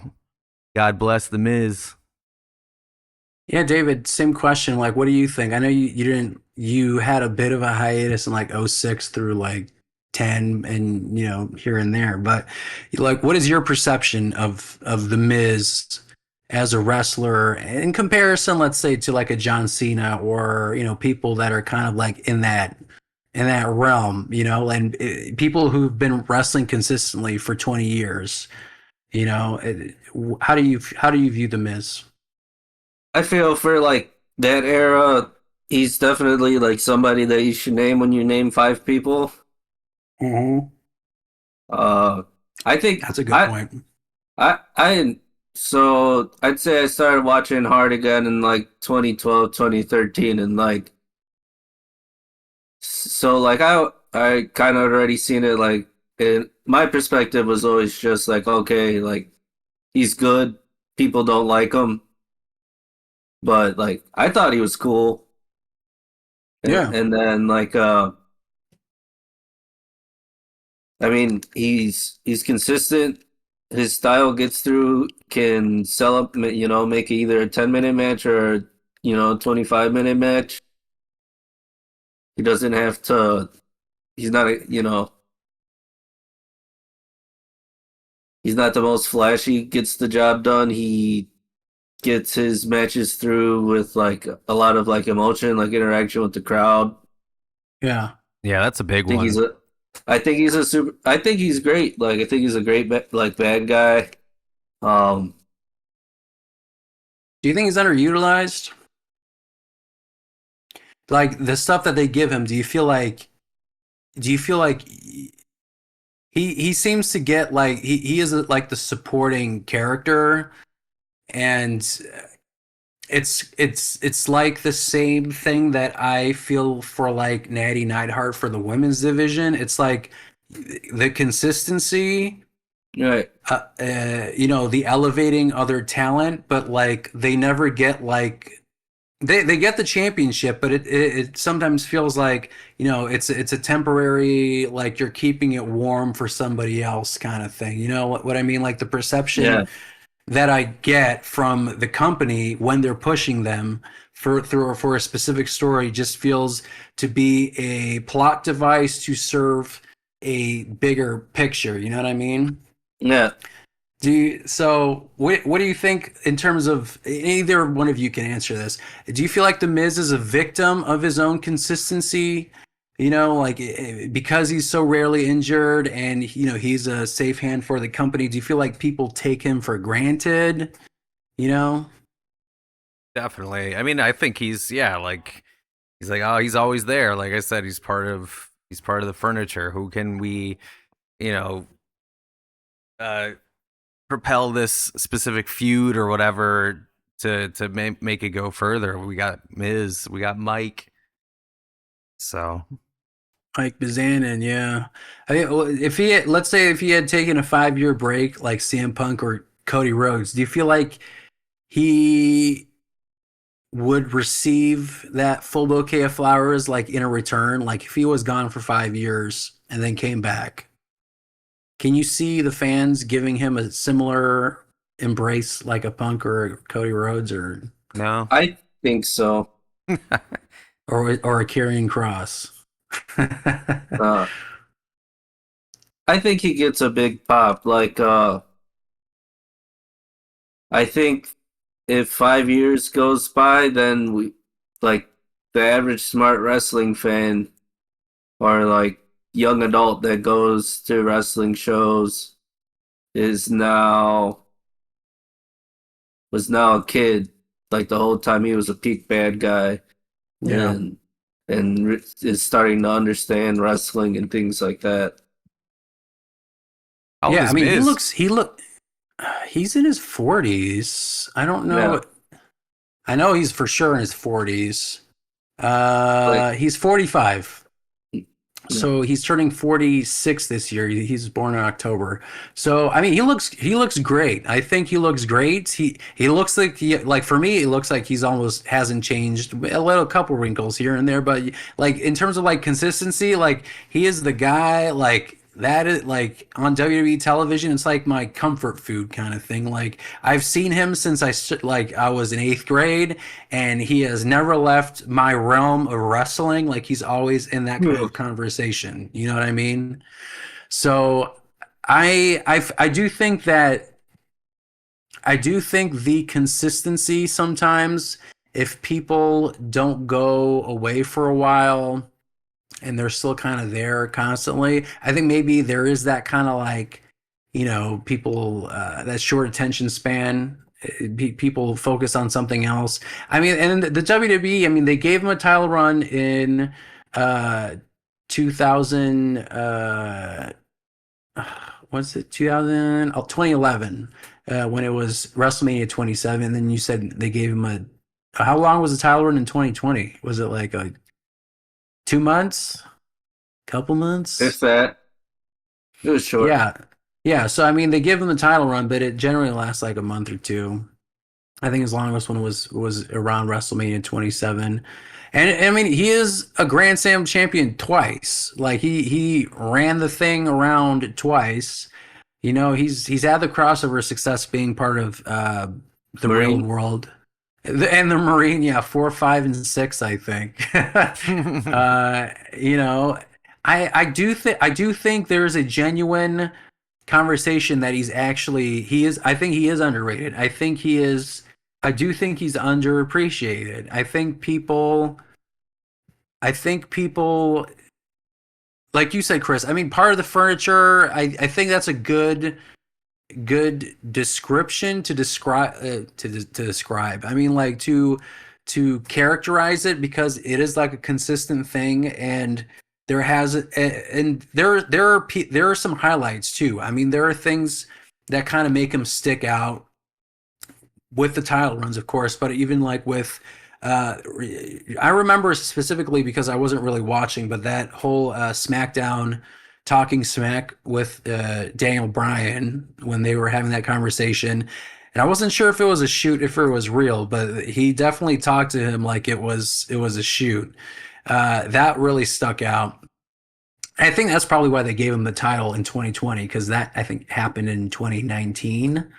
God bless the Miz. Yeah, David, same question. Like, what do you think? I know you had a bit of a hiatus in like 06 through like 10 and here and there, but like, what is your perception of the Miz as a wrestler in comparison, let's say, to like a John Cena or people that are kind of like in that realm, and people who've been wrestling consistently for 20 years, how do you view the Miz? I feel for like that era, he's definitely like somebody that you should name when you name 5 people. Mm-hmm. I think that's a good point. So I'd say I started watching Hard again in like 2012, 2013, and like, so like I kind of already seen it. Like, my perspective was always just like, okay, like he's good. People don't like him, but like I thought he was cool. Yeah, and then like I mean, he's consistent. His style gets through, can sell up, make either a 10-minute match or 25-minute match. He doesn't have to. He's not he's not the most flashy. Gets the job done. He gets his matches through with like a lot of like emotion, like interaction with the crowd. Yeah, that's a big one. I think he's great. Like, I think he's a great bad guy. Do you think he's underutilized? Like the stuff that they give him, do you feel like he he seems to get like he is like the supporting character, and it's like the same thing that I feel for like Natty Neidhart for the women's division. It's like the consistency, Right. the elevating other talent, but like they never get like they get the championship, but it sometimes feels like, it's a temporary, like you're keeping it warm for somebody else kind of thing. You know what I mean? Like the perception that I get from the company when they're pushing them for a specific story just feels to be a plot device to serve a bigger picture. You know what I mean? Yeah. So what do you think in terms of, either one of you can answer this? Do you feel like The Miz is a victim of his own consistency? Like because he's so rarely injured and he's a safe hand for the company. Do you feel like people take him for granted? Definitely. I mean, I think he's like oh, he's always there. Like I said, he's part of the furniture. Who can we, you know, propel this specific feud or whatever to make it go further? We got Miz, we got Mike. So Mike Mizanin, yeah. I think let's say if he had taken a 5-year break like CM Punk or Cody Rhodes, do you feel like he would receive that full bouquet of flowers like in a return? Like if he was gone for 5 years and then came back, can you see the fans giving him a similar embrace like a Punk or a Cody Rhodes, or no? I think so. or a Karrion Kross? I think he gets a big pop. Like, I think if 5 years goes by, then the average smart wrestling fan or like young adult that goes to wrestling shows was now a kid. Like the whole time he was a peak bad guy. Yeah. And is starting to understand wrestling and things like that. Yeah, I mean, he's in his 40s. I don't know. Yeah. I know he's for sure in his 40s. He's 45. So he's turning 46 this year. He's born in October. So I mean, he looks great. I think he looks great. He looks like for me, it looks like he's almost hasn't changed. A couple wrinkles here and there, but like in terms of like consistency, like he is the guy like that is like on WWE television. It's like my comfort food kind of thing. Like I've seen him since I was in 8th grade, and he has never left my realm of wrestling. Like he's always in that kind of conversation. You know what I mean? So I do think the consistency sometimes, if people don't go away for a while and they're still kind of there constantly, I think maybe there is that kind of like, people, that short attention span, people focus on something else. I mean, and the WWE, I mean, they gave him a title run in 2000, what's it, 2011, when it was WrestleMania 27. And then you said they gave him how long was the title run in 2020? Was it like 2 months? Couple months? If that. It was short. Yeah. So I mean, they give him the title run, but it generally lasts like a month or two. I think his longest one was around WrestleMania 27. And I mean, he is a Grand Slam champion twice. Like he ran the thing around twice. He's had the crossover success being part of the Real World. And the Marine, yeah, 4, 5, and 6, I think. I do think there is a genuine conversation that I think he is underrated. I do think he's underappreciated. I think people, like you said, Chris, I mean, part of the furniture, I think that's a good description to describe describe. I mean, like to characterize it, because it is like a consistent thing, and there has, and there are some highlights too. I mean, there are things that kind of make him stick out with the title runs, of course, but even like with, I remember specifically because I wasn't really watching, but that whole SmackDown talking smack with Daniel Bryan when they were having that conversation. And I wasn't sure if it was a shoot, if it was real, but he definitely talked to him like it was a shoot. That really stuck out. I think that's probably why they gave him the title in 2020, because that I think happened in 2019,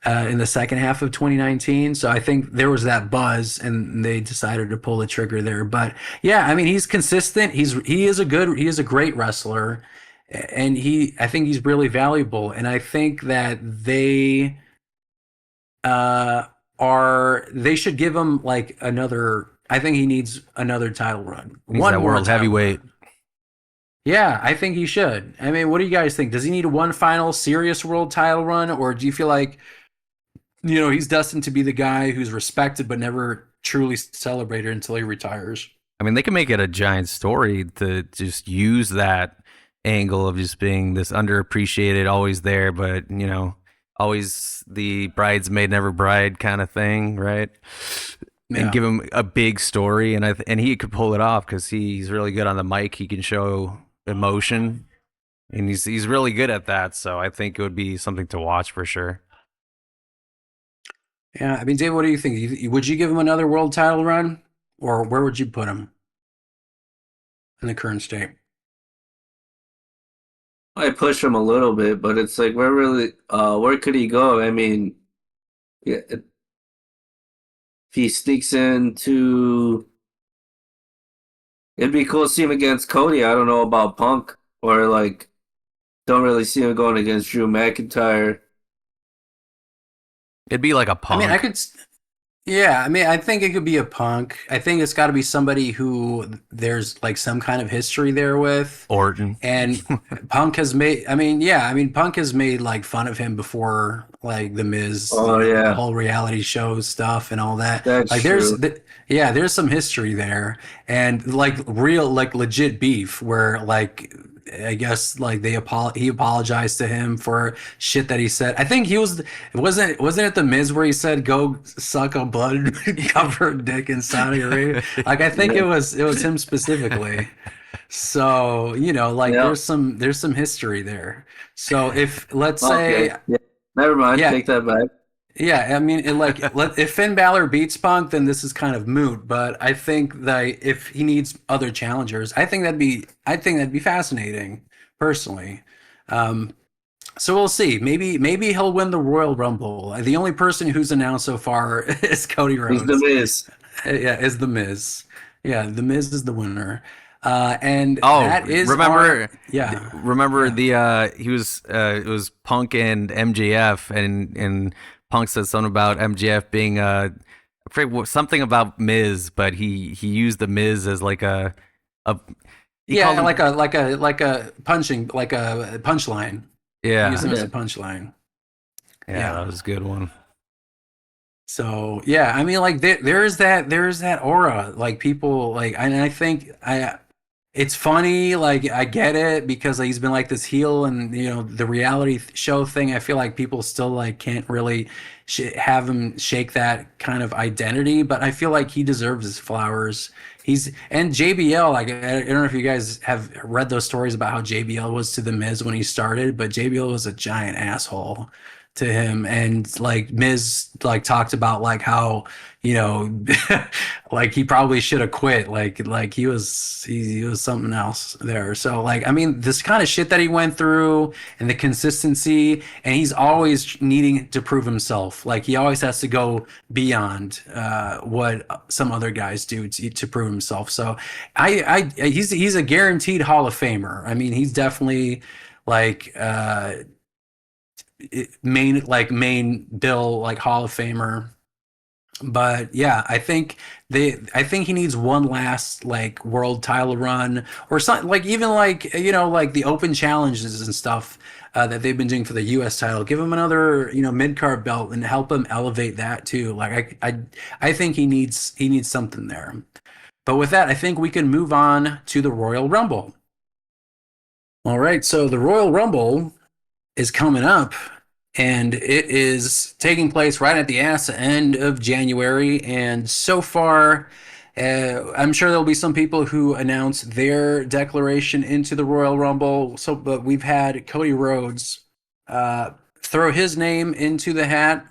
in the second half of 2019. So I think there was that buzz, and they decided to pull the trigger there. But yeah, I mean, he's consistent. He is a great wrestler, and I think he's really valuable. And I think that they should give him like another. I think he needs another title run. He's that world heavyweight. Yeah, I think he should. I mean, what do you guys think? Does he need one final serious world title run, or do you feel like, he's destined to be the guy who's respected but never truly celebrated until he retires? I mean, they can make it a giant story to just use that angle of just being this underappreciated, always there, but, always the bridesmaid, never bride kind of thing, right? And give him a big story, and he could pull it off because he's really good on the mic. He can show emotion, and he's really good at that. So I think it would be something to watch for sure. Yeah, I mean, Dave, what do you think? Would you give him another world title run, or where would you put him in the current state? I push him a little bit, but it's like where could he go? I mean, yeah, if he sneaks into, it'd be cool to see him against Cody. I don't know about Punk, or like, don't really see him going against Drew McIntyre. It'd be like a Punk. I mean, I think it could be a Punk. I think it's got to be somebody who there's like some kind of history there with. Orton. And Punk has made like fun of him before, like the Miz, the whole reality show stuff and all that. That's like true. there's some history there, and like real, like legit beef where like, I guess like he apologized to him for shit that he said. I think wasn't it the Miz where he said go suck a blood covered dick in Saudi Arabia? Like I think it was him specifically. So, there's some history there. So if let's say never mind, take that back. Yeah, I mean, if Finn Balor beats Punk, then this is kind of moot. But I think that if he needs other challengers, I think that'd be fascinating, personally. So we'll see. Maybe he'll win the Royal Rumble. The only person who's announced so far is Cody Rhodes. He's the Miz. Yeah, is the Miz. Yeah, the Miz is the winner. And that is remember he was it was Punk and MJF, and Punk said something about MJF being something about Miz, but he used the Miz as like a like a punchline. Yeah, use him as a punchline. Yeah, that was a good one. So yeah, I mean, like there's that aura, like people like, and I think it's funny, like I get it because he's been like this heel, and the reality show thing. I feel like people still like can't really have him shake that kind of identity, but I feel like he deserves his flowers. And JBL, like I don't know if you guys have read those stories about how JBL was to the Miz when he started, but JBL was a giant asshole to him, and like Miz like talked about like how like he probably should have quit, like he was something else there. So like, I mean, this kind of shit that he went through and the consistency, and he's always needing to prove himself. Like he always has to go beyond what some other guys do to prove himself. So he's a guaranteed Hall of Famer. I mean, he's definitely like main bill, like Hall of Famer. But yeah, I think he needs one last like world title run or something, like even like like the open challenges and stuff that they've been doing for the US title. Give him another mid-card belt and help him elevate that too. Like I think he needs something there. But with that, I think we can move on to the Royal Rumble. All right, so the Royal Rumble is coming up, and it is taking place right at the end of January. And so far, I'm sure there'll be some people who announce their declaration into the Royal Rumble. But we've had Cody Rhodes throw his name into the hat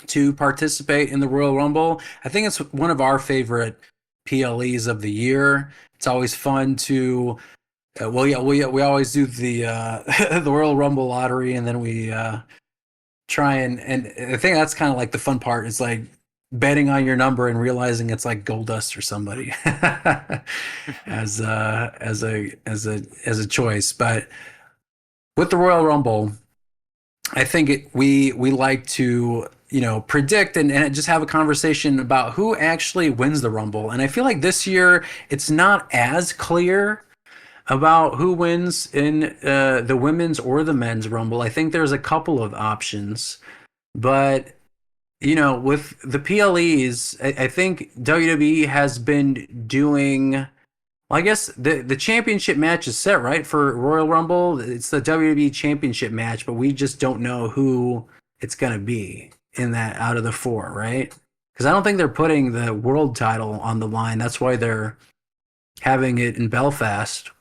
to participate in the Royal Rumble. I think it's one of our favorite PLEs of the year. It's always fun to we always do the the Royal Rumble lottery, and then we try and I think that's kind of like the fun part. It's like betting on your number and realizing it's like Goldust or somebody as a choice. But with the Royal Rumble, I think we like to predict and just have a conversation about who actually wins the Rumble. And I feel like this year it's not as clear about who wins in the women's or the men's Rumble. I think there's a couple of options, but with the PLEs, I think WWE has been doing. Well, I guess the championship match is set, right, for Royal Rumble. It's the WWE Championship match, but we just don't know who it's gonna be in that out of the four, right? Because I don't think they're putting the world title on the line. That's why they're having it in Belfast.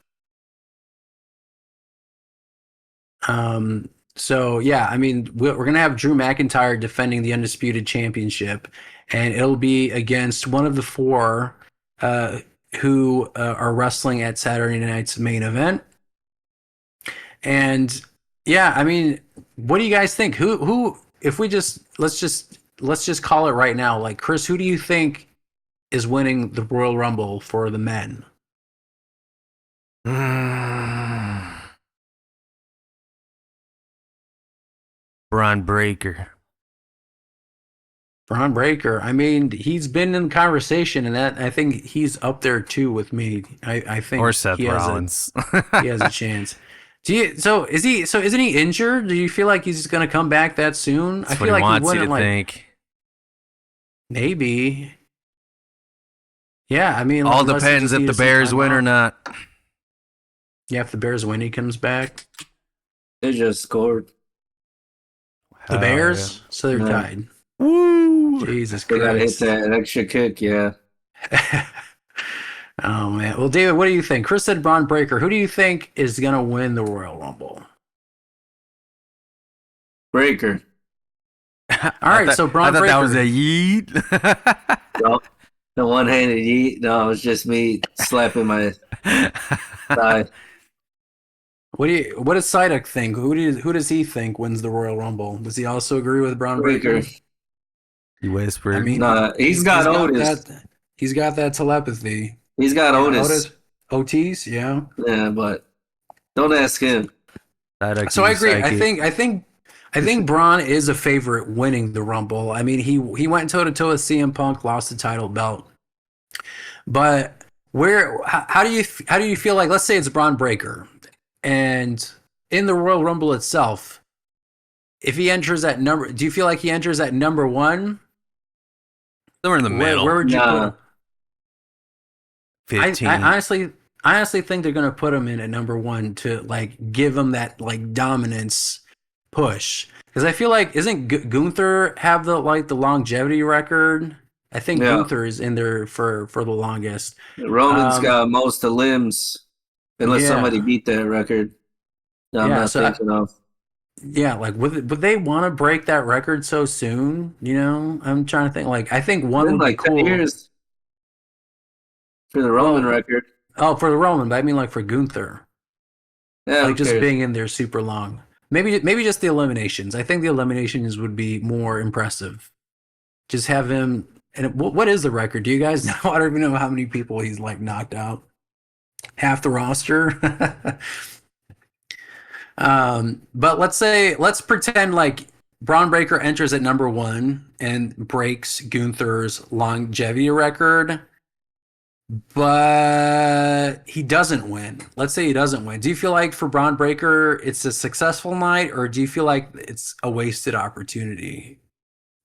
So yeah, I mean, we're gonna have Drew McIntyre defending the Undisputed Championship, and it'll be against one of the four who are wrestling at Saturday night's main event. And yeah, I mean, what do you guys think? Who if we let's just call it right now, like Chris, who do you think is winning the Royal Rumble for the men? Bron Breakker. Bron Breakker. I mean, he's been in conversation, and that I think he's up there too with me. I think or Seth Rollins. He has a chance. Isn't he injured? Do you feel like he's going to come back that soon? That's I feel what like he he wants you wouldn't to think. Maybe. Yeah, I mean, all depends if the Bears win or not. Yeah, if the Bears win, he comes back. They just scored. The Bears, yeah. So they're tied. Woo! Jesus Christ! They gotta hit that extra kick, yeah. Oh man. Well, David, what do you think? Chris said Bron Breakker. Who do you think is gonna win the Royal Rumble? Breakker. All right, so Bron Breakker. That was a yeet. Well, the one-handed yeet. No, it was just me slapping my thigh. What does Sidek think? Who does he think wins the Royal Rumble? Does he also agree with Bron Breakker? He whispered. I mean, he's got Otis. He's got that telepathy. He's got Otis. Otis, yeah. Yeah, but don't ask him. So I agree. I think Bron is a favorite winning the Rumble. I mean, he went toe to toe with CM Punk, lost the title belt. But how do you feel like? Let's say it's Bron Breakker. And in the Royal Rumble itself, if he enters at do you feel like he enters at number one? Somewhere in the middle. Where would you put him? 15. I honestly think they're going to put him in at number one to like give him that like dominance push. Because I feel like isn't Gunther have the longevity record? I think Gunther is in there for the longest. Roman's got most of limbs. Unless somebody beat that record. I'm not thinking of. Yeah, like would they want to break that record so soon? I'm trying to think. Like, I think one would be cool. 10 years for the Roman record. Oh, for the Roman, but I mean like for Gunther. Yeah, like just being in there super long. Maybe just the eliminations. I think the eliminations would be more impressive. Just have him. And what is the record? Do you guys know? I don't even know how many people he's like knocked out. Half the roster. But let's pretend like Bron Breakker enters at number one and breaks Gunther's longevity record, but he doesn't win. Let's say he doesn't win. Do you feel like for Bron Breakker it's a successful night, or do you feel like it's a wasted opportunity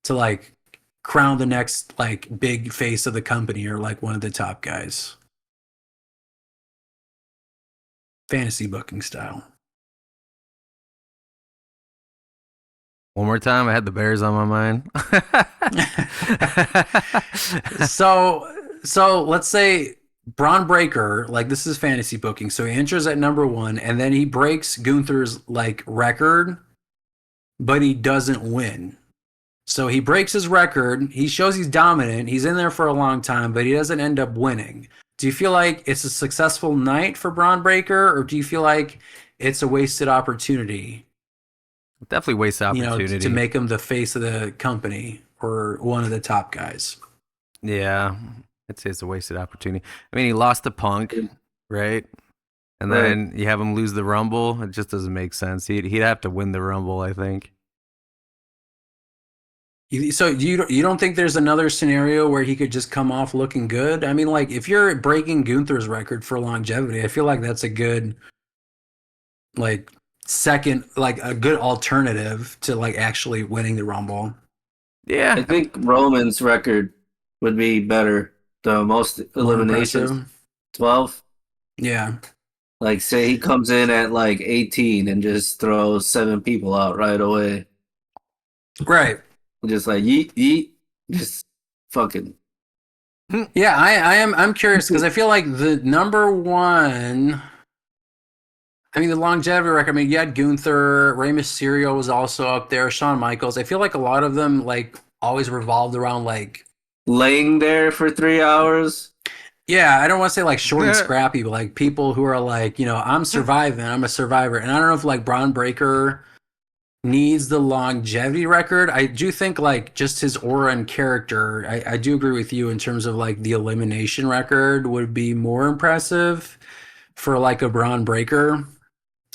to like crown the next like big face of the company or like one of the top guys. Fantasy booking style. One more time, I had the Bears on my mind. So let's say Bron Breakker, like this is fantasy booking. So he enters at number 1 and then he breaks Gunther's like record, but he doesn't win. So he breaks his record. He shows he's dominant. He's in there for a long time, but he doesn't end up winning. Do you feel like it's a successful night for Bron Breakker, or do you feel like it's a wasted opportunity? Definitely wasted opportunity. To make him the face of the company or one of the top guys. Yeah, I'd say it's a wasted opportunity. I mean, he lost to Punk, right? And then you have him lose the Rumble. It just doesn't make sense. He'd have to win the Rumble, I think. So you don't think there's another scenario where he could just come off looking good? I mean, like if you're breaking Gunther's record for longevity, I feel like that's a good like second, like a good alternative to like actually winning the Rumble. Yeah, I think Roman's record would be better. The most eliminations, 12. Yeah. Like say he comes in at like 18 and just throws 7 people out right away. Right. Just like yeet, just fucking. Yeah, I'm curious because I feel like the number 1. I mean, the longevity record. I mean, you had Gunther, Rey Mysterio was also up there, Shawn Michaels. I feel like a lot of them like always revolved around like laying there for 3 hours. Yeah, I don't want to say like short and scrappy, but like people who are like, I'm surviving, I'm a survivor. And I don't know if like Bron Breakker needs the longevity record. I do think like just his aura and character, I do agree with you in terms of like the elimination record would be more impressive for like a Bron Breakker.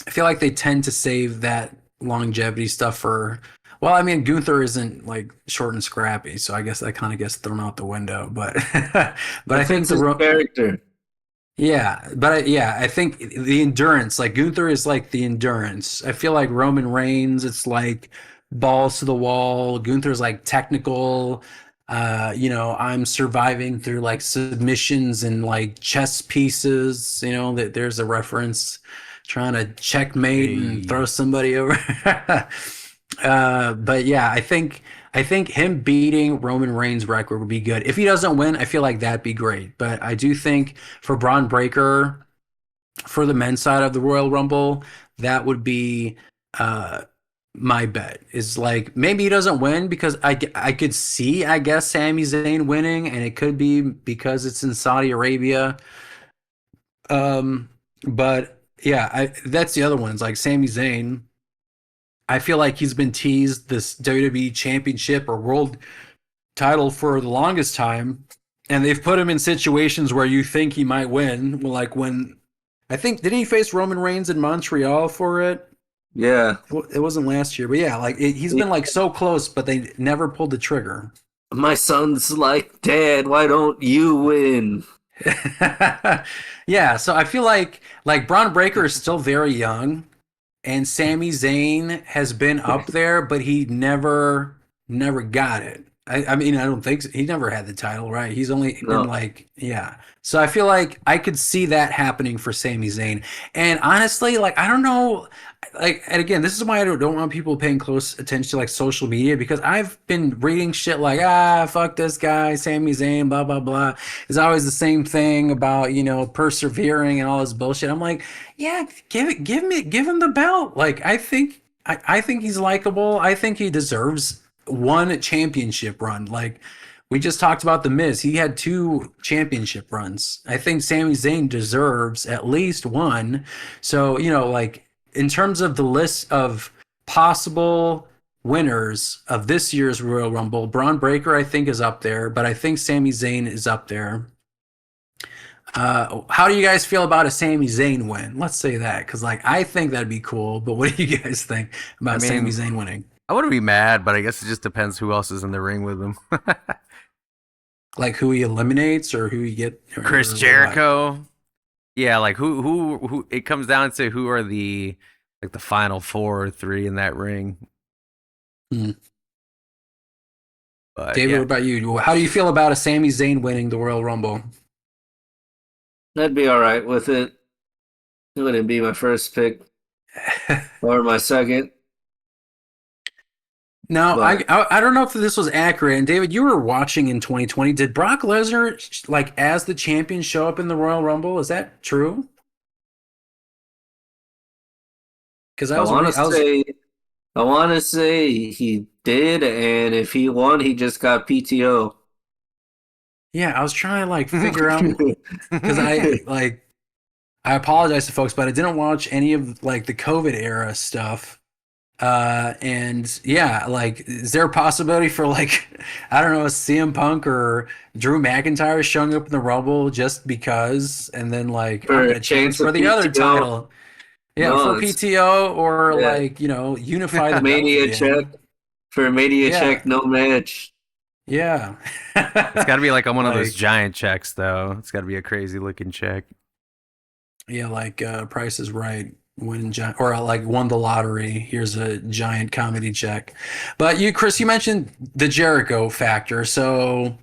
I feel like they tend to save that longevity stuff for, well, I mean, Gunther isn't like short and scrappy, so I guess that kind of gets thrown out the window. But I think the character. Yeah, but I think the endurance, like Gunther is like the endurance. I feel like Roman Reigns, it's like balls to the wall. Gunther's like technical. I'm surviving through like submissions and like chess pieces. That there's a reference trying to checkmate and throw somebody over. But yeah, I think him beating Roman Reigns' record would be good. If he doesn't win, I feel like that'd be great. But I do think for Bron Breakker, for the men's side of the Royal Rumble, that would be my bet. Is like maybe he doesn't win because I could see, I guess, Sami Zayn winning, and it could be because it's in Saudi Arabia. But yeah, that's the other ones like Sami Zayn. I feel like he's been teased this WWE championship or world title for the longest time, and they've put him in situations where you think he might win. Like when, I think, did he face Roman Reigns in Montreal for it? Yeah. It wasn't last year, but yeah, like he's been like so close, but they never pulled the trigger. My son's like, Dad, why don't you win? Yeah, so I feel like Bron Breakker is still very young. And Sami Zayn has been up there, but he never got it. I mean, I don't think so. He never had the title, right? He's only been like, yeah. So I feel like I could see that happening for Sami Zayn. And honestly, like, I don't know. Like, and again, this is why I don't want people paying close attention to like social media, because I've been reading shit like, fuck this guy, Sami Zayn, blah, blah, blah. It's always the same thing about, persevering and all this bullshit. I'm like, yeah, give him the belt. Like, I think he's likable. I think he deserves one championship run. Like, we just talked about The Miz. He had 2 championship runs. I think Sami Zayn deserves at least one. So, like, in terms of the list of possible winners of this year's Royal Rumble, Bron Breakker, I think, is up there, but I think Sami Zayn is up there. How do you guys feel about a Sami Zayn win? Let's say that, because like I think that'd be cool. But what do you guys think about Sami Zayn winning? I wouldn't be mad, but I guess it just depends who else is in the ring with him. Like who he eliminates or who he get? Chris Jericho. Yeah, like who? It comes down to who are the final 4 or 3 in that ring. But David, yeah. what about you? How do you feel about a Sami Zayn winning the Royal Rumble? I'd be all right with it. It wouldn't be my first pick or my second. Now, I don't know if this was accurate. And David, you were watching in 2020. Did Brock Lesnar, like as the champion, show up in the Royal Rumble? Is that true? Because I want to say he did, and if he won, he just got PTO. Yeah, I was trying to like figure out because I apologize to folks, but I didn't watch any of like the COVID era stuff. And yeah, like, is there a possibility for like, I don't know, a CM Punk or Drew McIntyre showing up in the Rumble just because, and then like, I'm gonna chance for the other title. Yeah, for PTO or like, unify the Mania check. For Mania check, no match. Yeah. It's got to be like on one of those giant checks, though. It's got to be a crazy looking check. Yeah, like Price is Right. Won the lottery. Here's a giant comedy check. But Chris, you mentioned the Jericho factor. So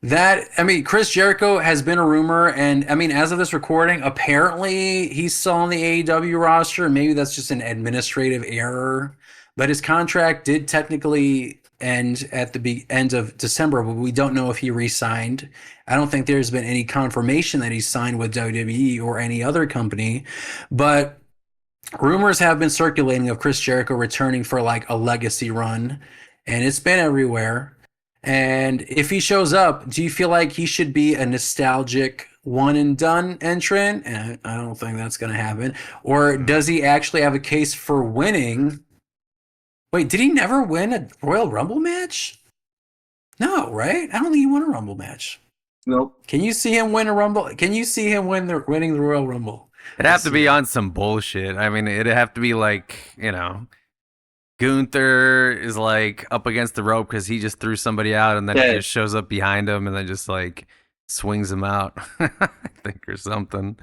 Chris Jericho has been a rumor, and as of this recording, apparently he's still on the AEW roster. Maybe that's just an administrative error, but his contract did technically end at the end of December, but we don't know if he re-signed. I don't think there's been any confirmation that he's signed with WWE or any other company, but rumors have been circulating of Chris Jericho returning for like a legacy run, and it's been everywhere. And if he shows up, do you feel like he should be a nostalgic one and done entrant? And I don't think that's going to happen. Or does he actually have a case for winning? Wait, did he never win a Royal Rumble match? No, right? I don't think he won a Rumble match. Nope. Can you see him win a Rumble? Can you see him winning the Royal Rumble? It'd have to be on some bullshit. It'd have to be like, Gunther is like up against the rope because he just threw somebody out, and then he just shows up behind him and then just like swings him out, I think, or something.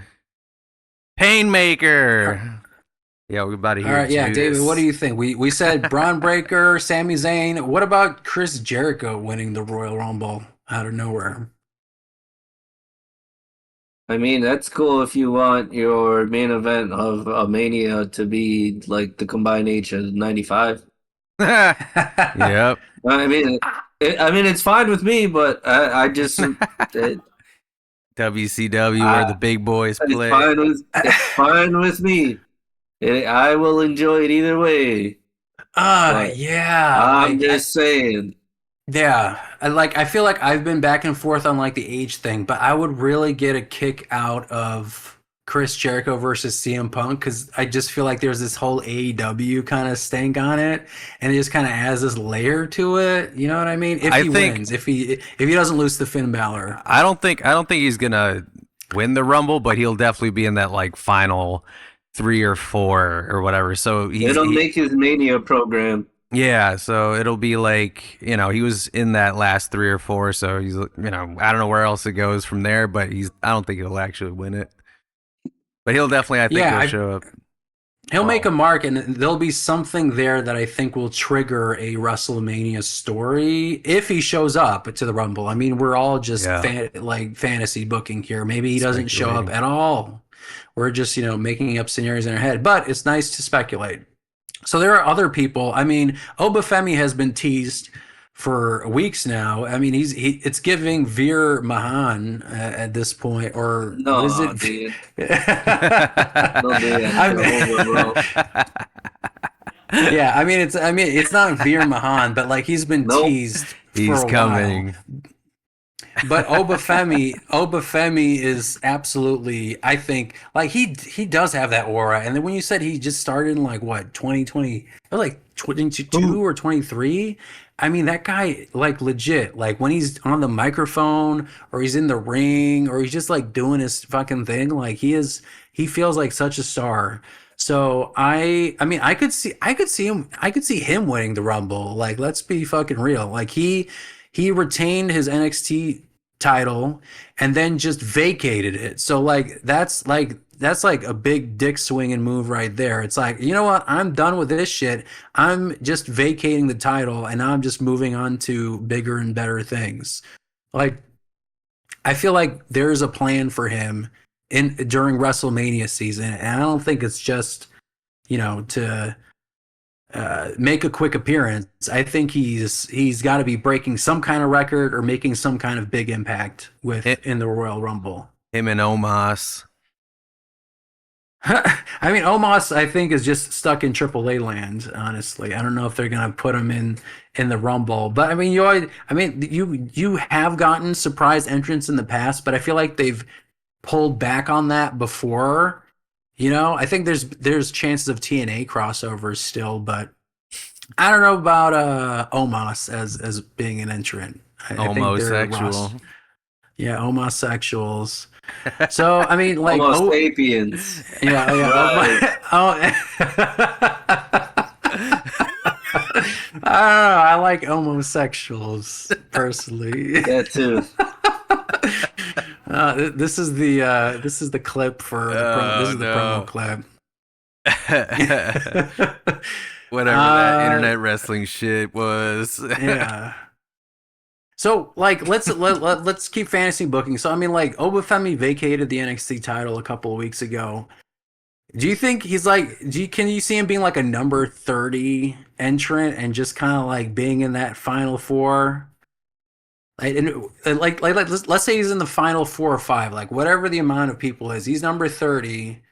Painmaker. Yeah, we're about to hear. All right, yeah, David, what do you think? We said Bron Breakker, Sami Zayn. What about Chris Jericho winning the Royal Rumble out of nowhere? That's cool if you want your main event of a Mania to be like the combined age of 95. Yep. It's fine with me, but I just WCW where the big boys play. It's fine with me. I will enjoy it either way. Yeah. I'm just saying. Yeah, I feel like I've been back and forth on like the age thing, but I would really get a kick out of Chris Jericho versus CM Punk because I just feel like there's this whole AEW kind of stank on it, and it just kind of adds this layer to it. You know what I mean? If he wins, if he doesn't lose to Finn Balor, I don't think he's gonna win the Rumble, but he'll definitely be in that like final 3 or 4 or whatever. So it'll make his Mania program. Yeah, so it'll be like, he was in that last 3 or 4, so he's, I don't know where else it goes from there, but I don't think he'll actually win it. But he'll definitely, I think, he'll show up. He'll make a mark, and there'll be something there that I think will trigger a WrestleMania story if he shows up to the Rumble. We're all just fantasy booking here. Maybe he doesn't show up at all. We're just, making up scenarios in our head, but it's nice to speculate. So there are other people. Obafemi has been teased for weeks now. It's giving Veer Mahan at this point, or no, is it? Dude. Yeah, it's not Veer Mahan, but like he's been teased. He's coming. While. But Obafemi is absolutely, I think, like he does have that aura. And then when you said he just started in like what 2020, or like 22 or 23, that guy, like, legit, like when he's on the microphone or he's in the ring or he's just like doing his fucking thing, like he feels like such a star. So I could see him winning the Rumble. Like, let's be fucking real. Like he retained his NXT title and then just vacated it. So like that's like that's like a big dick swinging move right there. It's like, you know what? I'm done with this shit. I'm just vacating the title and I'm just moving on to bigger and better things. Like, I feel like there's a plan for him during WrestleMania season, and I don't think it's just, to make a quick appearance. I think he's got to be breaking some kind of record or making some kind of big impact in the Royal Rumble. Him and Omos. I mean, Omos, I think, is just stuck in AAA land. Honestly, I don't know if they're gonna put him in the Rumble, but I mean, you have gotten surprise entrants in the past, but I feel like they've pulled back on that before. I think there's chances of TNA crossovers still, but I don't know about Omos as being an entrant. Homosexual. Yeah, homosexuals. So I mean, like Homo sapiens. Yeah. Right. I don't know. I like homosexuals personally. Yeah, too. This is the clip for the promo. This is the promo clip. Whatever that internet wrestling shit was. Yeah. So like let's keep fantasy booking. So I mean, like, Obafemi vacated the NXT title a couple of weeks ago. Do you think he's like? Can you see him being like a number 30 entrant and just kind of like being in that final four? Like let's say he's in the final 4 or 5, like whatever the amount of people is. He's number 30.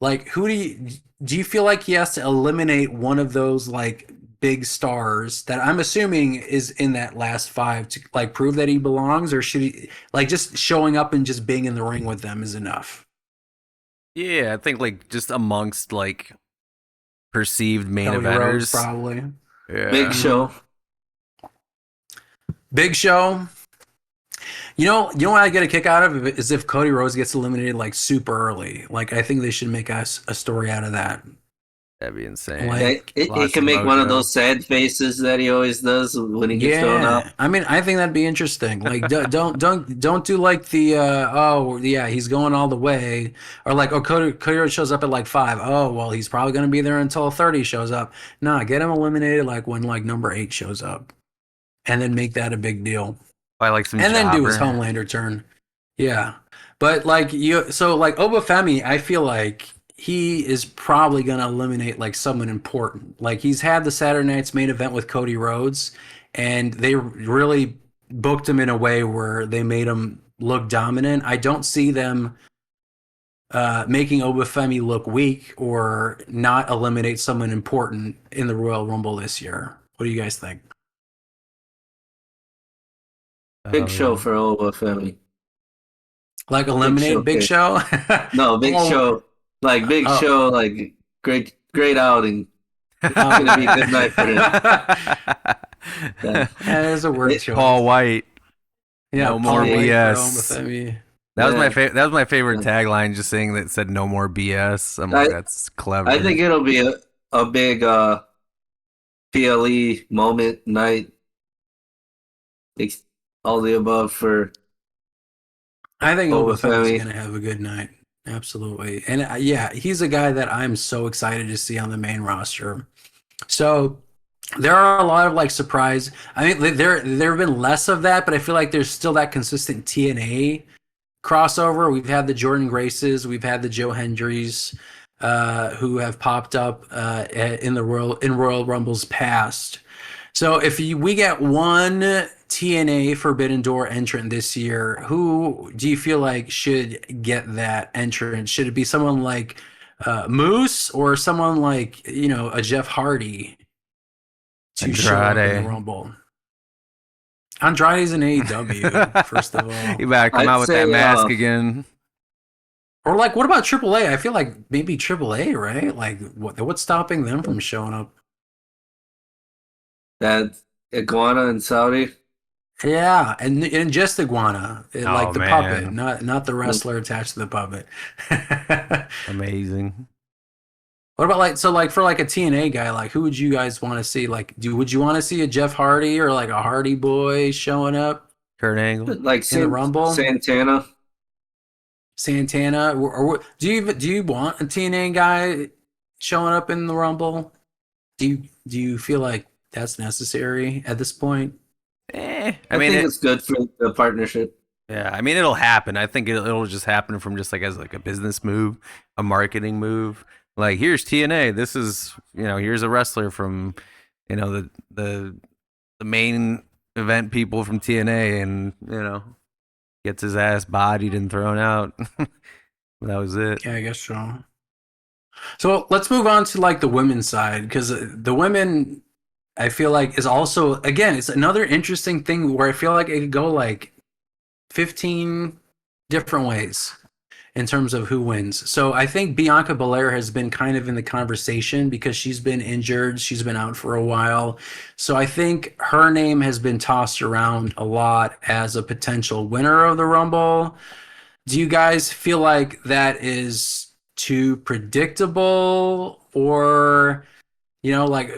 Like, who do you feel like he has to eliminate one of those like big stars that I'm assuming is in that last 5 to like prove that he belongs, or should he like just showing up and just being in the ring with them is enough? Yeah, I think like just amongst like perceived main Cody eventers, Rhodes, probably. Yeah. Big Show. You know what I get a kick out of is if Cody Rhodes gets eliminated like super early. Like, I think they should make us a story out of that. That'd be insane. Like, it can make one of those sad faces that he always does when he gets thrown out. I mean, I think that'd be interesting. Like, don't do like the he's going all the way, or like, Cody Rhodes shows up at like 5. Oh, well, he's probably gonna be there until 30 shows up. Nah, get him eliminated like when like number 8 shows up, and then make that a big deal. I like some, and then do his Homelander turn. Yeah, but like Obafemi, I feel like he is probably going to eliminate like someone important. Like, he's had the Saturday Night's main event with Cody Rhodes, and they really booked him in a way where they made him look dominant. I don't see them making Obafemi look weak or not eliminate someone important in the Royal Rumble this year. What do you guys think? Big Show for Obafemi. Like, eliminate Big Show? No, Big Show. Like, Big Show, like, great outing. It's going to be a good night for him. Yeah, there's a word choice. Paul White. Yeah, no more BS. That was my favorite. That was my favorite tagline. Just saying that said "No more BS." I'm like, that's clever. I think it'll be a big PLE moment night. All the above for. I think Obafemi's going to have a good night. Absolutely. And he's a guy that I'm so excited to see on the main roster. So there are a lot of like surprise. I mean, there have been less of that, but I feel like there's still that consistent TNA crossover. We've had the Jordan Graces, we've had the Joe Hendrys, who have popped up in Royal Rumble's past. So if we get one TNA Forbidden Door entrant this year, who do you feel like should get that entrant? Should it be someone like Moose, or someone like, a Jeff Hardy to show up in the Rumble? Andrade's in AEW, first of all. You better come out with that mask again. Or like, what about AAA? I feel like maybe AAA, right? Like, what's stopping them from showing up? That Iguana in Saudi? Yeah, and just Iguana, like the puppet, not the wrestler attached to the puppet. Amazing. What about for like a TNA guy, like who would you guys want to see? Like, would you want to see a Jeff Hardy or like a Hardy Boy showing up? Kurt Angle, like in the Rumble? Santana. Santana, or do you want a TNA guy showing up in the Rumble? Do you feel like that's necessary at this point? I think it's good for the partnership. Yeah, I mean it'll happen. I think it'll just happen from just like as like a business move, a marketing move. Like here's TNA. This is here's a wrestler from the main event people from TNA, and gets his ass bodied and thrown out. That was it. Yeah, I guess so. So let's move on to like the women's side, because the women, I feel like, is also, again, it's another interesting thing where I feel like it could go like 15 different ways in terms of who wins. So I think Bianca Belair has been kind of in the conversation because she's been injured. She's been out for a while. So I think her name has been tossed around a lot as a potential winner of the Rumble. Do you guys feel like that is too predictable, or like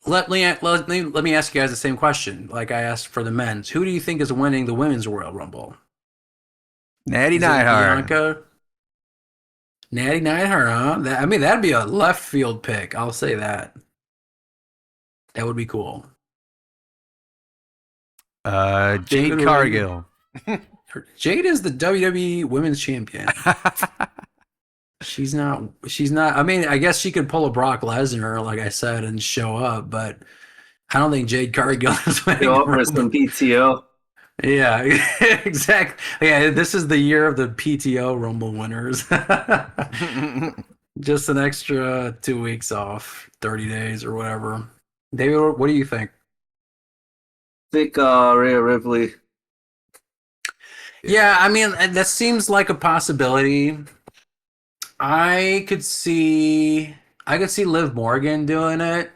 let me ask you guys the same question like I asked for the men's? Who do you think is winning the women's Royal Rumble? Natty Neidhart. Bianca? Natty Neidhart, huh? That'd be a left field pick. I'll say that. That would be cool. Jade Cargill. Jade is the WWE Women's Champion. She's not. I mean, I guess she could pull a Brock Lesnar, like I said, and show up, but I don't think Jade Cargill is winning. Go for some PTO. Yeah, exactly. Yeah, this is the year of the PTO Rumble winners. Just an extra 2 weeks off, 30 days or whatever. David, what do you think? I think Rhea Ripley. Yeah, I mean, that seems like a possibility. I could see Liv Morgan doing it.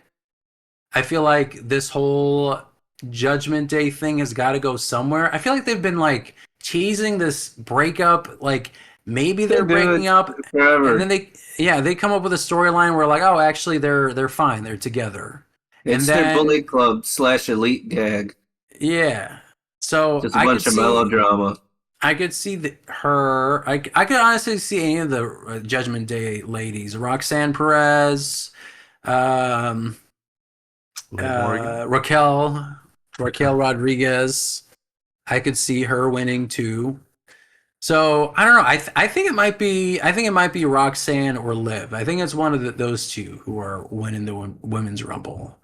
I feel like this whole Judgment Day thing has got to go somewhere. I feel like they've been like teasing this breakup, like maybe they're breaking up, forever. and then they come up with a storyline where like, oh, actually they're fine, they're together. It's their Bullet Club / Elite gag. Yeah, so just a bunch of melodrama. I could see her. I could honestly see any of the Judgment Day ladies. Roxanne Perez, Raquel Rodriguez. I could see her winning too. So I don't know. I think it might be Roxanne or Liv. I think it's one of those two who are winning the women's Rumble.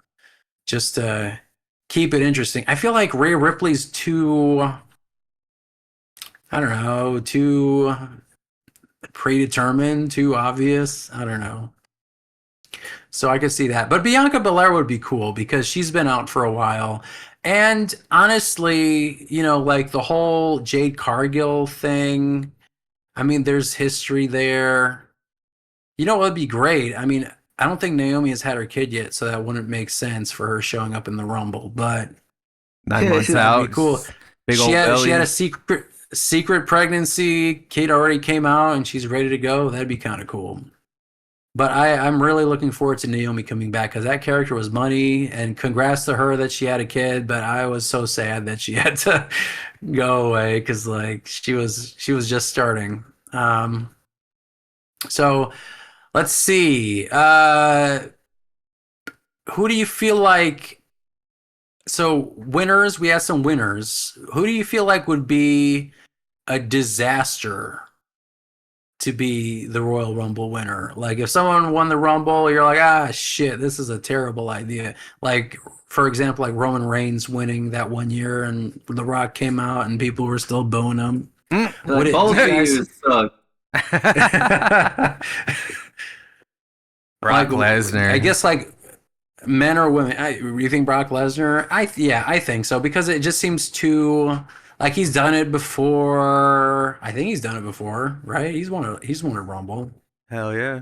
Just to keep it interesting. I feel like Rhea Ripley's too. I don't know, too predetermined, too obvious. I don't know. So I could see that. But Bianca Belair would be cool because she's been out for a while. And honestly, like the whole Jade Cargill thing, I mean, there's history there. What would be great? I mean, I don't think Naomi has had her kid yet, so that wouldn't make sense for her showing up in the Rumble. But 9 months out. Cool. Big old she belly. had a secret pregnancy. Kate already came out and she's ready to go. That'd be kind of cool. But I'm really looking forward to Naomi coming back because that character was money, and congrats to her that she had a kid. But I was so sad that she had to go away because like she was just starting. So let's see. Who do you feel like? So winners, we have some winners. Who do you feel like would be a disaster to be the Royal Rumble winner? Like if someone won the Rumble, you're like, shit, this is a terrible idea. Like, for example, like Roman Reigns winning that one year and The Rock came out and people were still booing him. Like, both of you suck. Brock Lesnar. I guess like men or women. You think Brock Lesnar? I think so because it just seems too like he's done it before. I think he's done it before, right? He's won a Rumble. Hell yeah.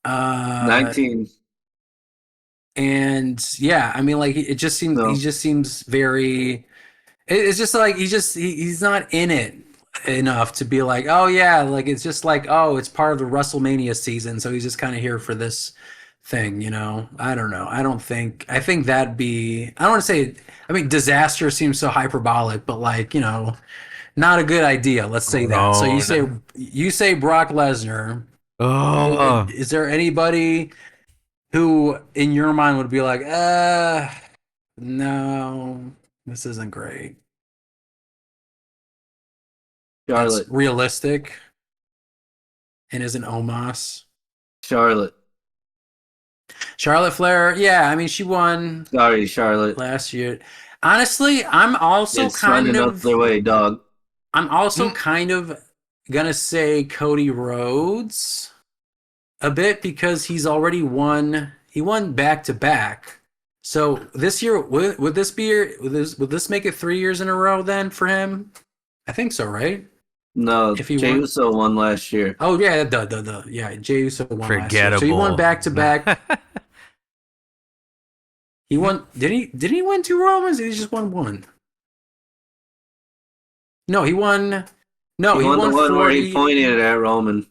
19. And yeah, I mean, like it just seems he just seems very. It's just like he's not in it enough to be like, oh yeah, like it's just like, oh, it's part of the WrestleMania season, so he's just kind of here for this thing, I don't know. I think that'd be, I don't want to say, I mean, disaster seems so hyperbolic, but like, not a good idea. Let's say that. So you say Brock Lesnar. Oh, Is there anybody who, in your mind, would be like, no, this isn't great? Charlotte. That's realistic and isn't Omos. Charlotte Flair, yeah, I mean she won. Sorry, Charlotte. Last year. Honestly, I'm also it's kind of their way, dog. I'm also kind of gonna say Cody Rhodes a bit because he's already won. He won back to back. So this year, would this make it 3 years in a row then for him? I think so, right? No, Jey Uso won last year. Oh yeah, yeah, Jey Uso won last year. Forgettable. So he won back to back. He won. Did he win 2 Romans? Or did he just won 1? No, he won. No, he won the 40, one where he pointed at Roman.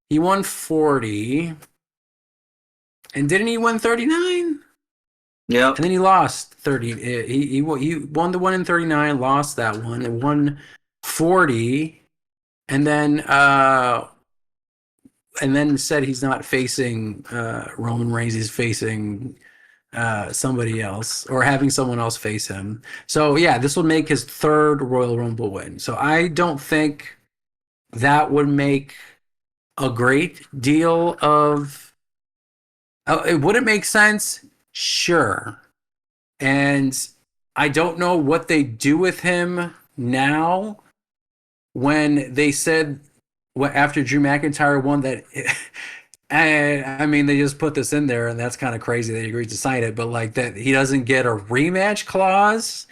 He won 40. And didn't he win 39? Yeah. And then he lost 30. He won the one in 39, lost that one, and won 40, and then said he's not facing Roman Reigns. He's facing somebody else or having someone else face him. So yeah, this would make his 3rd Royal Rumble win. So I don't think that would make a great deal of. Would it make sense? Sure. And I don't know what they do with him now when they said after Drew McIntyre won that. I mean, they just put this in there, and that's kind of crazy that he agreed to sign it. But like that, he doesn't get a rematch clause,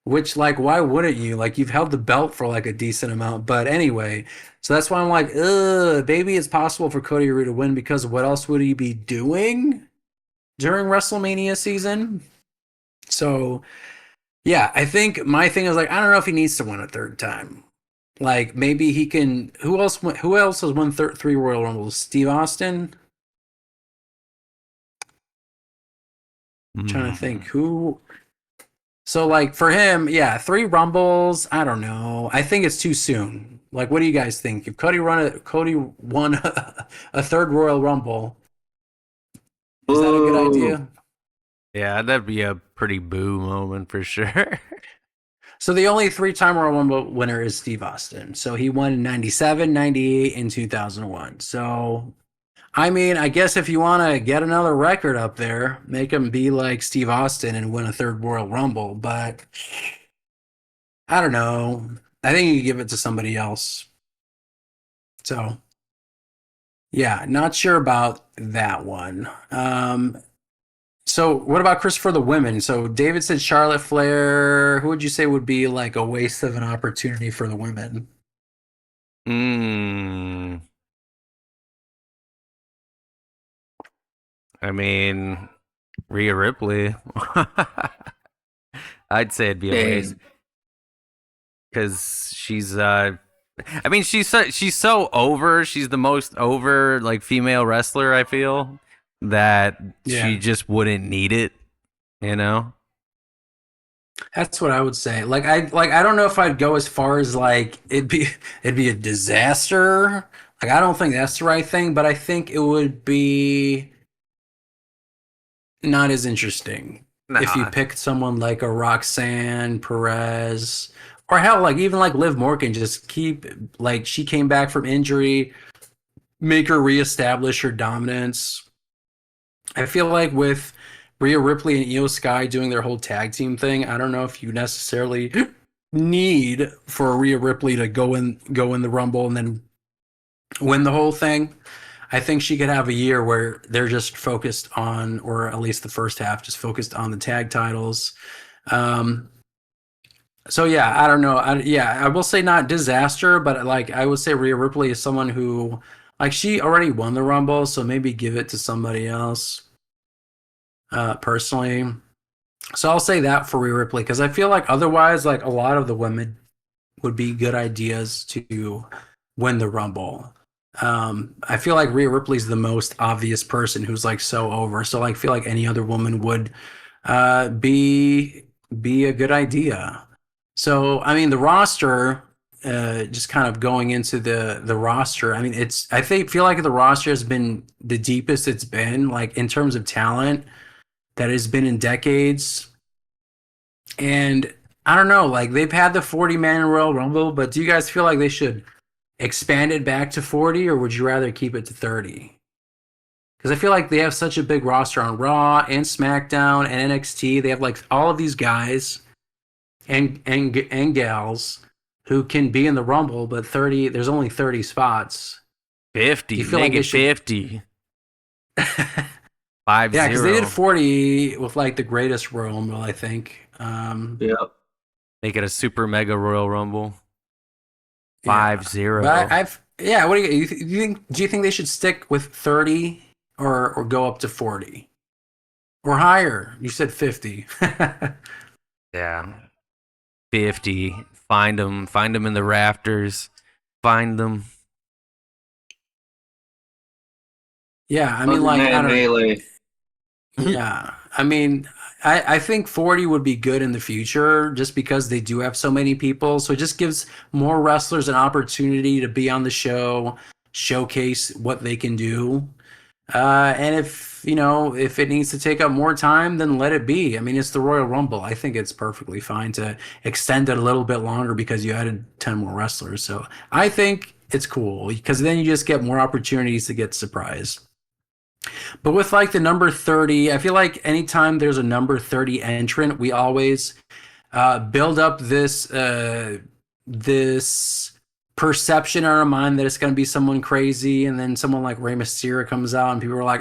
which like, why wouldn't you? Like, you've held the belt for like a decent amount. But anyway, so that's why I'm like, maybe it's possible for Cody Rhodes to win because what else would he be doing during WrestleMania season? So yeah, I think my thing is like, I don't know if he needs to win a 3rd time. Like maybe he can. Who else has won 3 Royal Rumbles? Steve Austin. I'm trying to think who. So like for him, yeah, 3 Rumbles. I don't know. I think it's too soon. Like, what do you guys think? If Cody won a 3rd Royal Rumble, is that a good idea? Yeah, that'd be a pretty boo moment for sure. So the only 3-time Royal Rumble winner is Steve Austin. So he won in 97, 98, and 2001. So, I mean, I guess if you want to get another record up there, make him be like Steve Austin and win a 3rd Royal Rumble. But I don't know. I think you give it to somebody else. So, yeah, not sure about that one. So what about Chris for the women? So David said Charlotte Flair. Who would you say would be like a waste of an opportunity for the women? I mean, Rhea Ripley. I'd say it'd be a waste because she's. I mean, she's so over. She's the most over like female wrestler. I feel that she just wouldn't need it, you know. That's what I would say. I don't know if I'd go as far as like it'd be a disaster. Like I don't think that's the right thing, but I think it would be not as interesting if you picked someone like a Roxanne Perez or hell, like even like Liv Morgan. Just keep like she came back from injury, make her reestablish her dominance. I feel like with Rhea Ripley and Io Sky doing their whole tag team thing, I don't know if you necessarily need for Rhea Ripley to go in the Rumble and then win the whole thing. I think she could have a year where they're just focused on, or at least the first half, just focused on the tag titles. So yeah, I don't know. I will say not disaster, but like I would say Rhea Ripley is someone who like she already won the Rumble, so maybe give it to somebody else. Personally, so I'll say that for Rhea Ripley because I feel like otherwise, like a lot of the women would be good ideas to win the Rumble. I feel like Rhea Ripley's the most obvious person who's like so over. So I feel like any other woman would be a good idea. So I mean, the roster just kind of going into the roster. I mean, feel like the roster has been the deepest it's been, like in terms of talent that has been in decades. And I don't know, like they've had the 40-man Royal Rumble, but do you guys feel like they should expand it back to 40, or would you rather keep it to 30? Because I feel like they have such a big roster on Raw and SmackDown and NXT. They have like all of these guys and gals who can be in the Rumble, but there's only 30 spots. 50. You feel make like it 50. 5-0. Yeah, because they did 40 with like the greatest Royal Rumble, I think. Yep. Make it a super mega Royal Rumble. 5-0. But what do you think? Do you think they should stick with 30 or go up to 40 or higher? You said 50. Yeah, 50. Find them in the rafters. Find them. Yeah, I mean, like, I don't. Yeah, I mean, I think 40 would be good in the future just because they do have so many people. So it just gives more wrestlers an opportunity to be on the show, showcase what they can do. And if it needs to take up more time, then let it be. I mean, it's the Royal Rumble. I think it's perfectly fine to extend it a little bit longer because you added 10 more wrestlers. So I think it's cool because then you just get more opportunities to get surprised. But with like the number 30, I feel like anytime there's a number 30 entrant, we always build up this perception in our mind that it's going to be someone crazy, and then someone like Rey Mysterio comes out and people are like,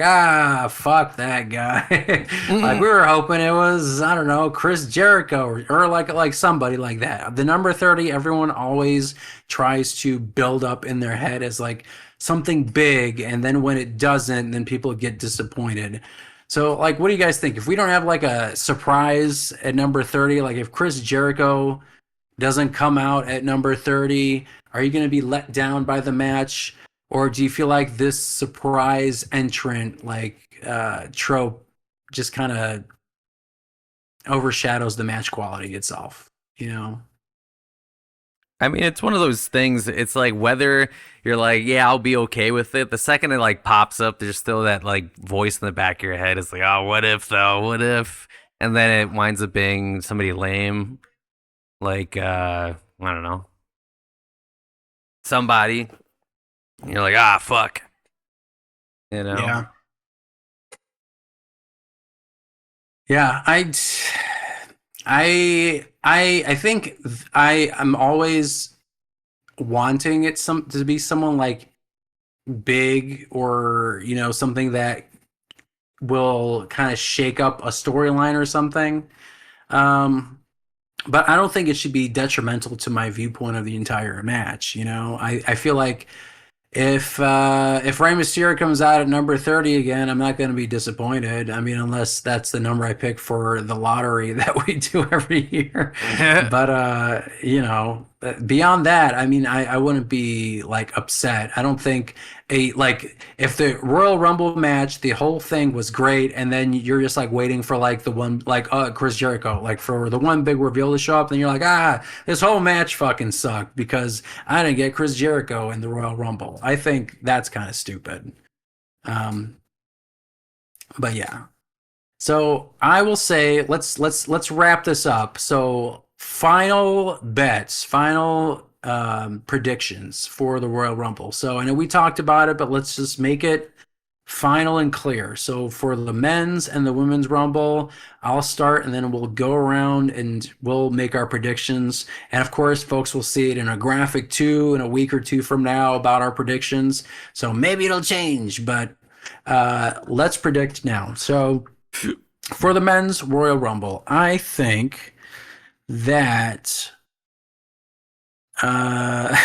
fuck that guy. Like we were hoping it was, I don't know, Chris Jericho or like somebody like that. The number 30, everyone always tries to build up in their head as like something big, and then when it doesn't, then people get disappointed. So like, what do you guys think? If we don't have like a surprise at number 30, like if Chris Jericho doesn't come out at number 30, are you going to be let down by the match? Or do you feel like this surprise entrant trope just kind of overshadows the match quality itself, I mean, it's one of those things. It's like whether you're like, yeah, I'll be okay with it. The second it like pops up, there's still that like voice in the back of your head. It's like, oh, what if though? What if? And then it winds up being somebody lame. Like, I don't know. Somebody. And you're like, fuck. Yeah. Yeah, I think I'm always wanting it to be someone like big or something that will kind of shake up a storyline or something. But I don't think it should be detrimental to my viewpoint of the entire match. I feel like if Rey Mysterio comes out at number 30 again, I'm not going to be disappointed. I mean, unless that's the number I pick for the lottery that we do every year. But beyond that, I mean, I wouldn't be like upset. I don't think if the Royal Rumble match, the whole thing was great, and then you're just like waiting for like the one like Chris Jericho, like for the one big reveal to show up, then you're like, this whole match fucking sucked because I didn't get Chris Jericho in the Royal Rumble. I think that's kind of stupid. But yeah. So I will say let's wrap this up. So final bets, final predictions for the Royal Rumble. So I know we talked about it, but let's just make it final and clear. So for the men's and the women's Rumble, I'll start and then we'll go around and we'll make our predictions. And of course, folks will see it in a graphic too in a week or two from now about our predictions. So maybe it'll change, but let's predict now. So for the men's Royal Rumble, I think that I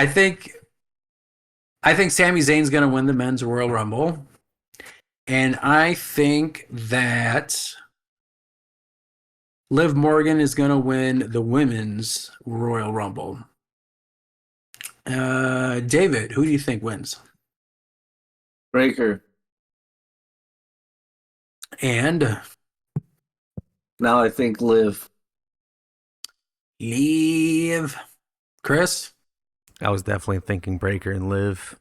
think Sami Zayn's going to win the men's Royal Rumble, and I think that Liv Morgan is going to win the women's Royal Rumble. David, who do you think wins? Breakker. And now I think Liv. Chris? I was definitely thinking Breakker and Liv.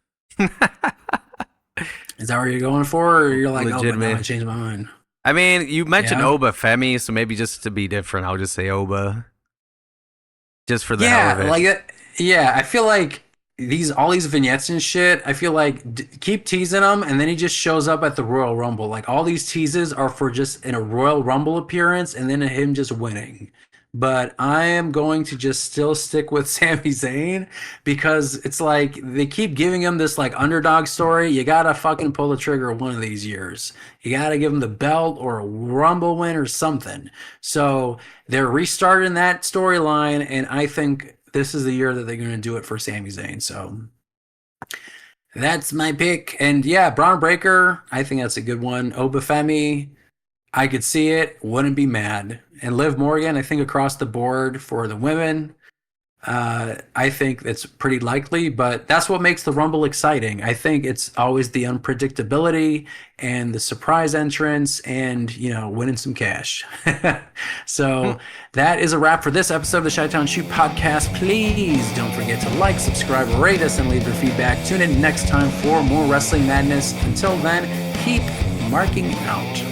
Is that what you're going for, or you're like, legitimate. Oh, but now I changed my mind? I mean, you mentioned Oba Femi, so maybe just to be different, I'll just say Oba. Just for the hell of it. I feel like all these vignettes and shit, I feel like keep teasing him, and then he just shows up at the Royal Rumble. Like, all these teases are for just in a Royal Rumble appearance, and then him just winning. But I am going to just still stick with Sami Zayn, because it's like they keep giving him this like underdog story. You gotta fucking pull the trigger one of these years. You gotta give him the belt or a Rumble win or something. So they're restarting that storyline, and I think this is the year that they're going to do it for Sami Zayn. So that's my pick. And yeah, Bron Breakker, I think that's a good one. Oba Femi, I could see it, wouldn't be mad. And Liv Morgan, I think across the board for the women, I think it's pretty likely, but that's what makes the Rumble exciting. I think it's always the unpredictability and the surprise entrance and, winning some cash. So that is a wrap for this episode of the Chi-Town Shoot podcast. Please don't forget to like, subscribe, rate us, and leave your feedback. Tune in next time for more Wrestling Madness. Until then, keep marking out.